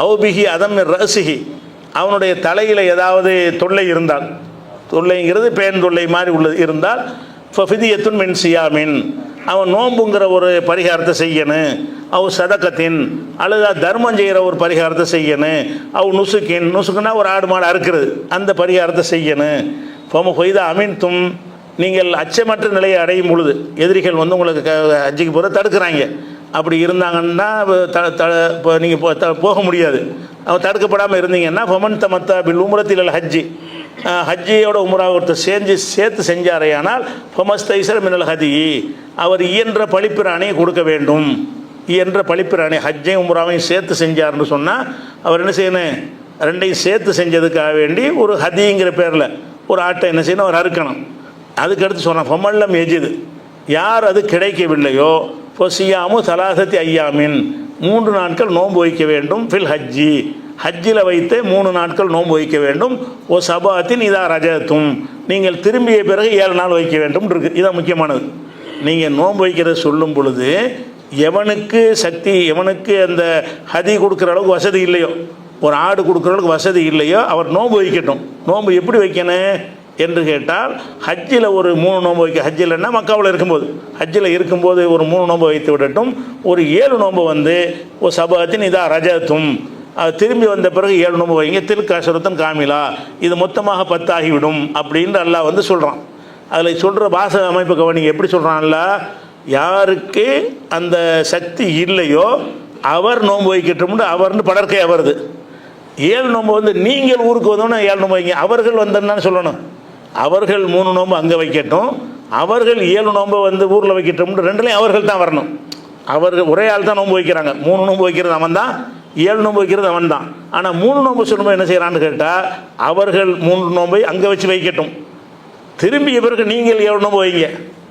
அவுபிஹி அதம் ரசிஹி, அவனுடைய தலையில் ஏதாவது தொல்லை இருந்தால், தொல்லைங்கிறது பேன் தொல்லை மாதிரி உள்ளது இருந்தால், ஃபஃபிதியத்துன் மின் சியாமின், அவன் நோம்புங்கிற ஒரு பரிகாரத்தை செய்யணும். அவ் சதக்கத்தின், அல்லது தர்மம் செய்கிற ஒரு பரிகாரத்தை செய்யணும். அவ் நுசுக்கின், நுசுக்குன்னா ஒரு ஆடு மாடு அறுக்கிறது, அந்த பரிகாரத்தை செய்யணும். ஃபமு கொய்தா அமீன்தும், நீங்கள் அச்சமற்ற நிலையை அடையும் பொழுது, எதிரிகள் வந்து உங்களுக்கு ஹஜ்ஜிக்கு போகிற தடுக்கிறாங்க, அப்படி இருந்தாங்கன்னா இப்போ நீங்கள் போக முடியாது. அவன் தடுக்கப்படாமல் இருந்தீங்கன்னா ஃபமன் தமத்தா பில் உம்ரத்தில் ஹஜ்ஜி, ஹஜ்ஜியோட உம்ராவை ஒருத்தர் சேர்த்து செஞ்சாரையானால் ஃபமஸ்தைசர் மினல் ஹதி, அவர் இயன்ற பழிப்பிராணியை கொடுக்க வேண்டும். இயன்ற பழிப்பிராணி, ஹஜ்ஜையும் உம்ராவையும் சேர்த்து செஞ்சார்னு சொன்னால் அவர் என்ன செய்யணும், ரெண்டையும் சேர்த்து செஞ்சதுக்காக வேண்டி ஒரு ஹதிங்கிற பேரில் ஒரு ஆட்டை என்ன செய்யணும், அவர் அறுக்கணும். அதுக்கடுத்து சொன்னான் ஃபமல்லம் எஜிது, யார் அது கிடைக்கவில்லையோ ஃபொசியாமு தலாசத்தி ஐயாமின், 3 நாட்கள் நோன்பு வைக்க வேண்டும். ஃபில் ஹஜ்ஜி, ஹஜ்ஜில் வைத்து 3 நாட்கள் நோன்பு வைக்க வேண்டும். ஓ சபாத்தின் இதா ரஜத்தும், நீங்கள் திரும்பிய பிறகு 7 நாள் வைக்க வேண்டும் இருக்குது. இதான் முக்கியமானது. நீங்கள் நோன்பு வைக்கிறத சொல்லும் பொழுது எவனுக்கு சக்தி, எவனுக்கு அந்த ஹதி கொடுக்குற அளவுக்கு வசதி இல்லையோ, ஒரு ஆடு கொடுக்குற அளவுக்கு வசதி இல்லையோ, அவர் நோன்பு வைக்கட்டும். நோன்பு எப்படி வைக்கணும் என்று கேட்டால், ஹஜ்ஜில் ஒரு 3 நோன்பு வைக்க, ஹஜ்ஜில்னா மக்காவில் இருக்கும்போது, ஹஜ்ஜில் இருக்கும்போது ஒரு 3 நோன்பு வைத்து விடட்டும். ஒரு 7 நோன்பு வந்து ஓ சபாத்தின் இதா ரஜத்தும், அது திரும்பி வந்த பிறகு 7 நோன்பு வைங்க. தில்காசுரத்தன் காமிலா, இது மொத்தமாக 10 ஆகிவிடும் அப்படின்னு அல்லாஹ் வந்து சொல்கிறான். அதில் சொல்கிற பாஷை அமைப்பு கவனிங்க, எப்படி சொல்கிறான்ல, யாருக்கு அந்த சக்தி இல்லையோ அவர் நோன்பு வைக்கட்டும்னு அவர்னு படற்கையாக வருது. 7 நோன்பு வந்து நீங்கள் ஊருக்கு வந்தோன்னா 7 நோன்பு வைங்க, அவர்கள் வந்தோன்னு சொல்லணும். அவர்கள் 3 நோன்பு அங்கே வைக்கட்டும், அவர்கள் 7 நோன்பை வந்து ஊரில் வைக்கட்டும்னு ரெண்டுலேயும் அவர்கள் தான் வரணும். அவர்கள் ஒரே ஆள் தான் நோன்பு வைக்கிறாங்க. 3 நோன்பு வைக்கிறது அவன் தான், 7 நோன்பு வைக்கிறது அவன் தான். ஆனால் 3 நோன்பு சொல்லும்போது என்ன செய்கிறான்னு கேட்டால், அவர்கள் 3 நோன்பை அங்கே வச்சு வைக்கட்டும், திரும்பிய பிறகு நீங்கள் 7 நோன்பு வைங்க.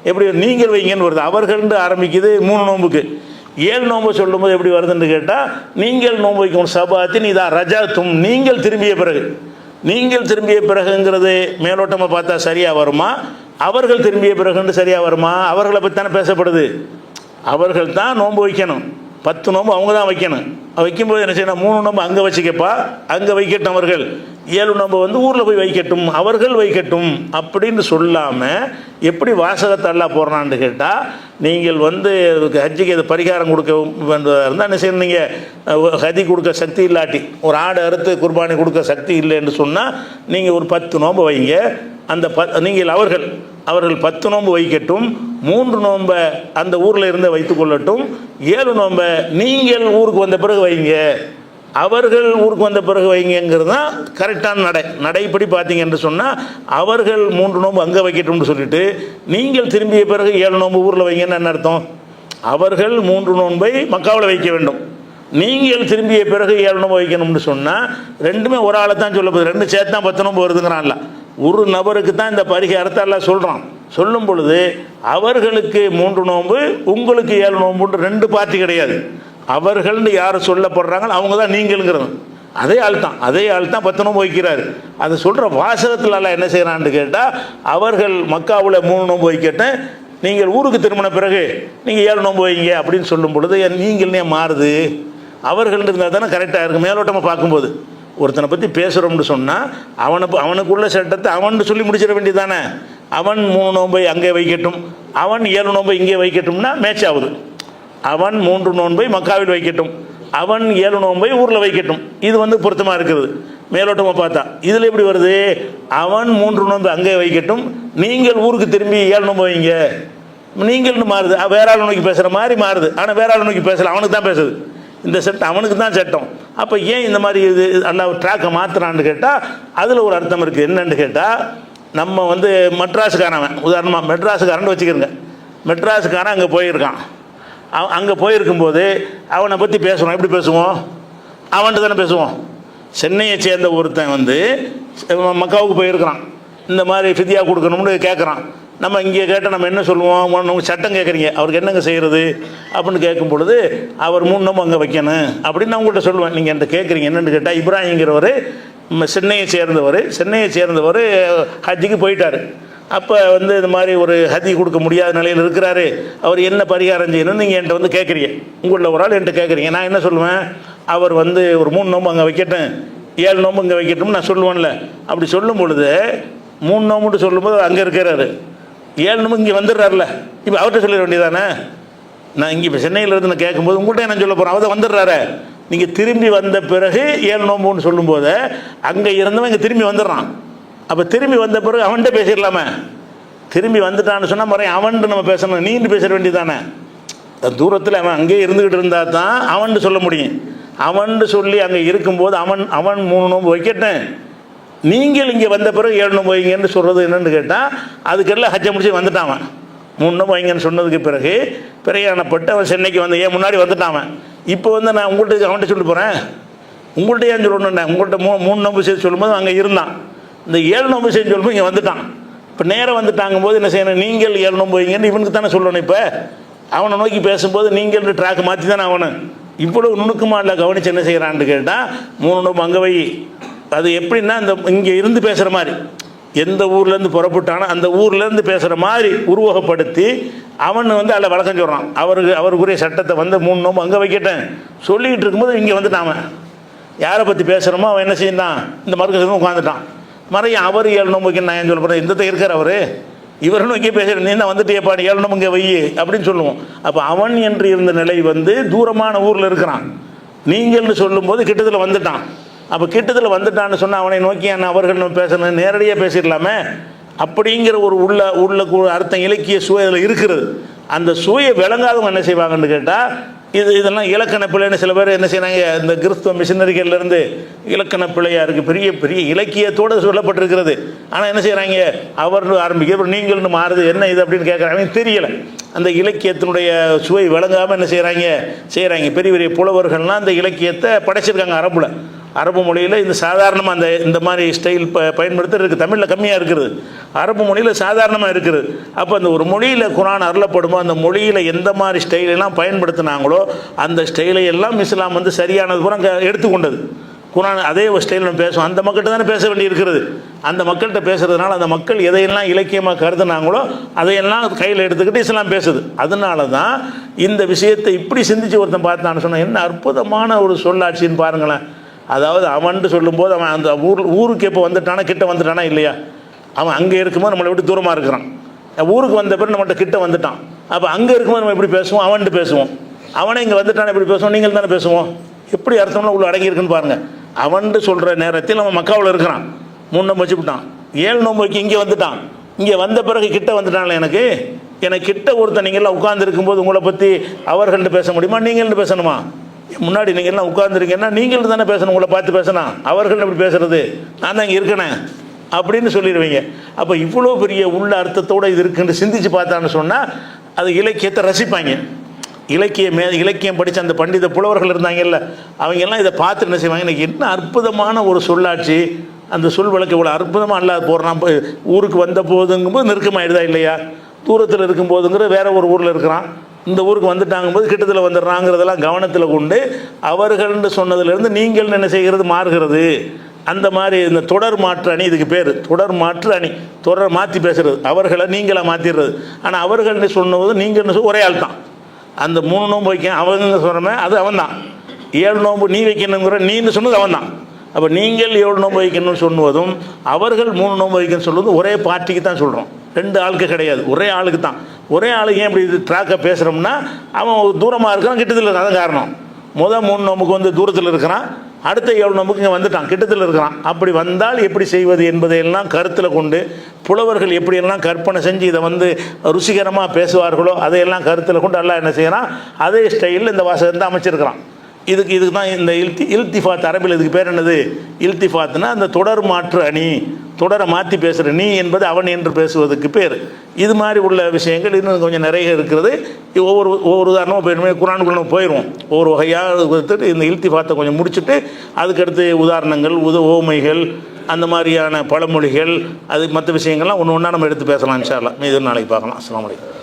எப்படி நீங்கள் வைங்கன்னு வருது, அவர்கள்னு ஆரம்பிக்குது 3 நோன்புக்கு. 7 நோன்பு சொல்லும்போது எப்படி வருதுன்னு கேட்டால், நீங்கள் நோன்பு வைக்கணும் சபாத்தின் இதா ரஜாத்தும், நீங்கள் திரும்பிய பிறகு. நீங்கள் திரும்பிய பிறகுங்கிறது மேலோட்டமாக பார்த்தா சரியாக வருமா, அவர்கள் திரும்பிய பிறகுன்னு சரியாக வருமா? அவர்களை பற்றி தானே பேசப்படுது. அவர்கள் தான் நோன்பு வைக்கணும், 10 நோன்பு அவங்க தான் வைக்கணும். வைக்கும்போது என்ன செய்யணும், 3 நோன்பு அங்கே வச்சுக்கப்பா, அங்கே வைக்கட்டும் அவர்கள், 7 நோன்பு வந்து ஊரில் போய் வைக்கட்டும், அவர்கள் வைக்கட்டும் அப்படின்னு சொல்லாமல் எப்படி வாசகத்தை அல்லா போடுறான்னு கேட்டால், நீங்கள் வந்து ஹஜ்ஜிக்கு இது பரிகாரம் கொடுக்க வேண்டியதாக இருந்தால் என்ன செய்யணும், நீங்கள் ஹஜ்ஜி கொடுக்க சக்தி இல்லாட்டி, ஒரு ஆடு அறுத்து குர்பானி கொடுக்க சக்தி இல்லைன்னு சொன்னால் நீங்கள் ஒரு 10 நோன்பு வைங்க. அந்த நீங்கள் அவர்கள் 10 நோன்பு வைக்கட்டும், 3 நோன்பை அந்த ஊரில் இருந்து வைத்துக் கொள்ளட்டும், 7 நோன்பை நீங்கள் ஊருக்கு வந்த பிறகு வைங்க, அவர்கள் ஊருக்கு வந்த பிறகு வைங்கிறது தான் கரெக்டான நடைப்படி பார்த்தீங்க என்று சொன்னால், அவர்கள் 3 நோன்பு அங்கே வைக்கட்டும்னு சொல்லிட்டு நீங்கள் திரும்பிய பிறகு 7 நோன்பு ஊரில் வைங்கன்னு என்ன அர்த்தம்? அவர்கள் 3 நோன்பை மக்காவில் வைக்க வேண்டும், நீங்கள் திரும்பிய பிறகு 7 நோன்பு வைக்கணும்னு சொன்னால் ரெண்டுமே ஒரு ஆளை தான் சொல்ல போகுது. 2 சேர்த்து தான் 10 நோன்பு வருதுங்கிறான்ல. ஒரு நபருக்கு தான் இந்த பரிகாரத்தை எல்லாம் சொல்கிறான். சொல்லும் பொழுது அவர்களுக்கு 3 நோன்பு, உங்களுக்கு 7 நோன்புன்ற 2 பார்ட்டி கிடையாது. அவர்கள்னு யார் சொல்லப்படுறாங்களோ அவங்க தான் நீங்கள்ங்கிறது. அதே ஆள் தான் 10 நோன்பு வைக்கிறார். அதை சொல்கிற வாசகத்தில் எல்லாம் என்ன செய்கிறான்னு கேட்டால், அவர்கள் மக்காவில் 3 நோன்பு வைக்கட்டும், நீங்கள் ஊருக்கு திரும்பின பிறகு நீங்கள் 7 நோன்பு வைங்க அப்படின்னு சொல்லும் பொழுது நீங்கள்னே மாறுது. அவர்கள் இருந்தால் தானே கரெக்டாக இருக்குது. மேலோட்டமாக பார்க்கும்போது ஒருத்தனை பற்றி பேசுகிறோம்னு சொன்னால் அவனுக்குள்ள சட்டத்தை அவன் சொல்லி முடிச்சிட வேண்டியது தானே. அவன் 3 நோன்பை அங்கே வைக்கட்டும், அவன் 7 நோன்பை இங்கே வைக்கட்டும்னா மேட்ச் ஆகுது. அவன் 3 நோன்பை மக்காவில் வைக்கட்டும், அவன் 7 நோன்பை ஊரில் வைக்கட்டும், இது வந்து பொருத்தமாக இருக்குது. மேலோட்டமாக பார்த்தா இதில் எப்படி வருது, அவன் 3 நோன்பு அங்கே வைக்கட்டும், நீங்கள் ஊருக்கு திரும்பி 7 நோன்பு வைங்க, நீங்கள்னு மாறுது. வேற ஆள் நோக்கி பேசுகிற மாதிரி மாறுது. ஆனால் வேற ஆள் நோக்கி பேசல, அவனுக்கு தான் பேசுது. இந்த சட்டம் அவனுக்கு தான் சட்டம். அப்போ ஏன் இந்த மாதிரி இது அல்லா ட்ராக்கை மாற்றுறான்னு கேட்டால் அதில் ஒரு அர்த்தம் இருக்குது. என்னன்னு கேட்டால், நம்ம வந்து மெட்ராஸுக்காரன், உதாரணமாக மெட்ராஸுக்காரன் வச்சுக்கிறோங்க, மெட்ராஸுக்காரன் அங்கே போயிருக்கான். அங்கே போயிருக்கும்போது அவனை பற்றி பேசுவோம். எப்படி பேசுவோம்? அவன்கிட்ட தானே பேசுவோம். சென்னையை சேர்ந்த ஒருத்தன் வந்து மக்காவுக்கு போயிருக்கிறான், இந்த மாதிரி ஃபிதியா கொடுக்கணும்னு கேட்குறான். நம்ம இங்கே கேட்டால் நம்ம என்ன சொல்லுவோம், உங்கள் சட்டம் கேட்குறீங்க, அவருக்கு என்னங்க செய்கிறது அப்படின்னு கேட்கும் பொழுது, அவர் 3 நோன்பு அங்கே வைக்கணும் அப்படின்னு நான் உங்கள்கிட்ட சொல்லுவேன். நீங்கள் என்கிட்ட கேட்குறீங்க என்னென்னு கேட்டால், இப்ராஹிங்கிறவர் சென்னையை சேர்ந்தவர் ஹஜ்ஜிக்கு போயிட்டார். அப்போ வந்து இந்த மாதிரி ஒரு ஹஜ்ஜி கொடுக்க முடியாத நிலையில் இருக்கிறாரு, அவர் என்ன பரிகாரம் செய்யணும்னு நீங்கள் என்கிட்ட வந்து கேட்குறீங்க. உங்களில் ஒரு ஆள் என்கிட்ட கேட்குறீங்க. நான் என்ன சொல்லுவேன், அவர் வந்து ஒரு 3 நோன்பு அங்கே வைக்கட்டும், 7 நோன்பு இங்கே வைக்கட்டும்னு நான் சொல்லுவேன்ல. அப்படி சொல்லும் பொழுது 3 நோம்புட்டு சொல்லும்போது அங்கே இருக்கிறாரு, 7 நோம்பு இங்கே வந்துடுறாருல. இப்போ அவர்கிட்ட சொல்லிட வேண்டியதானே. நான் இங்கே இப்போ சென்னையிலேருந்து நான் கேட்கும்போது உங்கள்கிட்ட என்ன சொல்ல போகிறேன், அவர் தான் வந்துடுறாரு. நீங்கள் திரும்பி வந்த பிறகு 7 நோம்புன்னு சொல்லும்போது அங்கே இருந்தவன் இங்கே திரும்பி வந்துடுறான். அப்போ திரும்பி வந்த பிறகு அவன்கிட்ட பேசிடலாமே. திரும்பி வந்துட்டான்னு சொன்னால் மறைய அவன்ட்டு நம்ம பேசணும், நீண்டு பேச வேண்டியதானே. தூரத்தில் அவன் அங்கேயே இருந்துக்கிட்டு இருந்தால் தான் அவன்ட்டு சொல்ல முடியும். அவன்ட்டு சொல்லி அங்கே இருக்கும்போது அவன் 3 நோம்பு வைக்கட்டும், நீங்கள் இங்கே வந்த பிறகு 7 நோம்பு வைங்கன்னு சொல்கிறது என்னென்னு கேட்டால், அதுக்கெல்லாம் ஹஜ்ஜை முடிச்சு வந்துட்டான். 3 நோம்பு வைங்கன்னு சொன்னதுக்கு பிறகு பிரயாணப்பட்டு அவன் சென்னைக்கு வந்து ஏன் முன்னாடி வந்துட்டான். இப்போ வந்து நான் உங்கள்கிட்ட அவன்கிட்ட சொல்லிட்டு போகிறேன், உங்கள்கிட்ட ஏன் சொல்லணுன்னே, உங்கள்கிட்ட 3 நோம்பு செய்து சொல்லும்போது அங்கே இருந்தான். இந்த 7 நோம்பு செய்து சொல்லும்போது இங்கே வந்துட்டான். இப்போ நேரம் வந்துட்டாங்கும் போது என்ன செய்யணும், நீங்கள் 7 நோம்பு வைங்கன்னு இவனுக்கு தானே சொல்லணும். இப்போ அவனை நோக்கி பேசும்போது நீங்கள் ட்ராக் மாற்றி தானே அவனு இவ்வளவு நுணுக்கமாக இல்லை கவனித்து என்ன செய்கிறான்னு கேட்டால், 3 நோம்பு அங்கே வை. அது எப்படின்னா இந்த இங்கே இருந்து பேசுகிற மாதிரி, எந்த ஊர்லேருந்து புறப்பட்டானோ அந்த ஊர்லேருந்து பேசுகிற மாதிரி உருவகப்படுத்தி அவன் வந்து அதில் வழக்கம் சொல்கிறான். அவருக்குரிய சட்டத்தை வந்து 3 நோம்பு அங்கே வைக்கட்டேன் சொல்லிக்கிட்டு இருக்கும்போது இங்கே வந்துட்டான். யாரை பற்றி பேசுகிறோமோ அவன் என்ன செய்யலாம், இந்த மறுக்க உட்காந்துட்டான். மறையும் அவர் 7 நோம்பு வைக்க நான் ஏன் சொல்ல போகிறேன், இந்த இருக்கார் அவர், இவரும் இங்கே பேசுகிறேன், நீ தான் வந்துட்டு ஏப்பா 7 நோம்பு இங்கே வை அப்படின்னு சொல்லுவோம். அப்போ அவன் என்று இருந்த நிலை வந்து தூரமான ஊரில் இருக்கிறான். நீங்கள்னு சொல்லும்போது கிட்டத்தில் வந்துட்டான். அப்போ கிட்டத்தில் வந்துட்டான்னு சொன்னால் அவனை நோக்கி அவர்கள் நம்ம பேசணும், நேரடியாக பேசிடலாமே அப்படிங்கிற ஒரு உள்ள அர்த்தம் இலக்கிய சுவையில் இருக்கிறது. அந்த சுவையை விளங்காதவங்க என்ன செய்வாங்கன்னு கேட்டால், இதெல்லாம் இலக்கண பிள்ளைன்னு சில பேர் என்ன செய்யறாங்க, இந்த கிறிஸ்துவ மிஷினரிகள்லேருந்து இலக்கண பிள்ளையாக இருக்குது, பெரிய பெரிய இலக்கியத்தோடு சொல்லப்பட்டிருக்கிறது. ஆனால் என்ன செய்கிறாங்க, அவர்னு ஆரம்பிக்க நீங்கள்னு மாறுது, என்ன இது அப்படின்னு கேட்குறாங்க. தெரியலை, அந்த இலக்கியத்தினுடைய சுவை விளங்காமல் என்ன செய்கிறாங்க. பெரிய பெரிய புலவர்கள்லாம் அந்த இலக்கியத்தை படைச்சிருக்காங்க அரபுல. அரபு மொழியில் இந்த சாதாரணமாக இந்த மாதிரி ஸ்டைல் பயன்படுத்த இருக்குது. தமிழில் கம்மியாக இருக்குது, அரபு மொழியில் சாதாரணமாக இருக்குது. அப்போ அந்த ஒரு மொழியில் குர்ஆன் அருளப்படுமோ அந்த மொழியில் எந்த மாதிரி ஸ்டைலெல்லாம் பயன்படுத்தினாங்களோ அந்த ஸ்டைலை எல்லாம் இஸ்லாம் வந்து சரியானது பூரா எடுத்துக்கொண்டது. குர்ஆன் அதே ஒரு ஸ்டைலில் நம்ம பேசுவோம், அந்த மக்கள்கிட்ட தானே பேச வேண்டி இருக்கிறது. அந்த மக்கள்கிட்ட பேசுகிறதுனால அந்த மக்கள் எதையெல்லாம் இலக்கியமாக கருதுனாங்களோ அதையெல்லாம் கையில் எடுத்துக்கிட்டு இஸ்லாம் பேசுது. அதனால தான் இந்த விஷயத்தை இப்படி சிந்திச்சு ஒருத்தன் பார்த்தான்னு சொன்னால் என்ன அற்புதமான ஒரு சொல்லாட்சின்னு பாருங்களேன். அதாவது அவன்ட்டு சொல்லும்போது அவன் அந்த ஊருக்கு எப்போ வந்துட்டானா கிட்ட வந்துட்டானா இல்லையா, அவன் அங்கே இருக்கும்போது நம்மளை விட்டு தூரமாக இருக்கிறான், ஊருக்கு வந்த பிறகு நம்மகிட்ட கிட்ட வந்துட்டான். அப்போ அங்கே இருக்கும்போது நம்ம எப்படி பேசுவோம், அவன்ட்டு பேசுவோம். அவனே இங்கே வந்துட்டானே எப்படி பேசுவோம், நீங்கள் தானே பேசுவோம். எப்படி அர்த்தம்லாம் உள்ள அடங்கியிருக்குன்னு பாருங்கள். அவன்ட்டு சொல்கிற நேரத்தில் அவன் மக்காவில் இருக்கிறான், 3 நோம்பு வச்சுவிட்டான், 7 நோம்பு வைக்க இங்கே வந்துட்டான். இங்கே வந்த பிறகு கிட்ட வந்துட்டான்ல, எனக்கு கிட்ட ஒருத்தன் நீங்கள்லாம் உட்கார்ந்து இருக்கும்போது உங்களை பற்றி அவர்கள்ட்ட பேச முடியுமா, நீங்கள்ட்டு பேசணுமா? முன்னாடி நீங்கள்லாம் உட்கார்ந்துருக்கீங்கன்னா நீங்கள்ட்டு தானே பேசணும், உங்களை பார்த்து பேசணும். அவர்கள் எப்படி பேசுறது, நான் தான் இங்கே இருக்கேனே அப்படின்னு சொல்லிடுவீங்க. அப்போ இவ்வளோ பெரிய உள்ள அர்த்தத்தோடு இது இருக்குன்னு சிந்திச்சு பார்த்தான்னு சொன்னால் அது இலக்கியத்தை ரசிப்பாங்க. இலக்கியம் படித்த அந்த பண்டித புலவர்கள் இருந்தாங்கல்ல, அவங்கெல்லாம் இதை பார்த்து என்ன செய்வாங்க, எனக்கு என்ன அற்புதமான ஒரு சொல்லாட்சி, அந்த சொல் வழக்கு இவ்வளோ அற்புதமாக அல்ல போடுறான். ஊருக்கு வந்த போதுங்கும்போது நெருக்கமாகிடுதா இல்லையா, தூரத்தில் இருக்கும்போதுங்கிற வேற ஒரு ஊரில் இருக்கிறான், இந்த ஊருக்கு வந்துட்டாங்கும்போது கிட்டத்தில் வந்துடுறாங்கிறதெல்லாம் கவனத்தில் கொண்டு அவர்கள்னு சொன்னதுலேருந்து நீங்கள் என்ன செய்கிறது மாறுகிறது. அந்த மாதிரி இந்த தொடர் மாற்று அணி, இதுக்கு பேர் தொடர் மாற்று அணி. தொடர் மாற்றி பேசுகிறது, அவர்களை நீங்களாக மாற்றிடுறது. ஆனால் அவர்கள்னு சொன்னது நீங்கள் ஒரே ஆள் தான். அந்த 3 நோம்பு வைக்க அவங்க சொல்கிறமே அது அவன் தான், 7 நோம்பு நீ வைக்கணுங்கிற நீன்னு சொன்னது அவன் தான். அப்போ நீங்கள் 7 நோம்பு வைக்கணும்னு சொல்லுவதும் அவர்கள் 3 நோம்பு வைக்கணும்னு சொல்லுவதும் ஒரே பார்ட்டிக்கு தான் சொல்கிறோம், 2 ஆளுக்கு கிடையாது, ஒரே ஆளுக்கு தான். ஒரே ஆளுக்கு ஏன் இப்படி ட்ராக்கை பேசுகிறோம்னா அவன் தூரமாக இருக்கிறான், கிட்டத்தில் இருக்கான். அதான் காரணம். 3 நோம்புக்கு வந்து தூரத்தில் இருக்கிறான், அடுத்த 7 நோம்புக்கு இங்கே வந்துட்டான், கிட்டத்தில் இருக்கிறான். அப்படி வந்தால் எப்படி செய்வது என்பதையெல்லாம் கருத்தில் கொண்டு புலவர்கள் எப்படியெல்லாம் கற்பனை செஞ்சு இதை வந்து ருசிகரமாக பேசுவார்களோ அதையெல்லாம் கருத்தில் கொண்டு அல்லாஹ் என்ன செய்யறான், அதே ஸ்டைலில் இந்த வாசகத்தை அமைச்சிருக்கிறான். இதுக்கு தான் இந்த இல்திஃபாத், அரபில் இதுக்கு பேர் என்னது, இல்திஃபாத்னா அந்த தொடர் மாற்று அணி, தொடரை மாற்றி பேசுகிற நீ என்பது அவன் என்று பேசுவதுக்கு பேர். இது மாதிரி உள்ள விஷயங்கள் இன்னும் கொஞ்சம் நிறைய இருக்கிறது. ஒவ்வொரு உதாரணமாக போயிடுமே, குர்ஆனுக்குள்ள போயிடுவோம். ஒவ்வொரு வகையாக கொடுத்துட்டு இந்த இல்திஃபாத்தை கொஞ்சம் முடிச்சுட்டு அதுக்கடுத்து உதாரணங்கள், ஓமைகள், அந்த மாதிரியான பழமொழிகள், அது மற்ற விஷயங்கள்லாம் ஒன்று ஒன்றா நம்ம எடுத்து பேசலாம். இன்ஷா அல்லாஹ். மீது நாளைக்கு பார்க்கலாம். அஸ்ஸலாமு அலைக்கும்.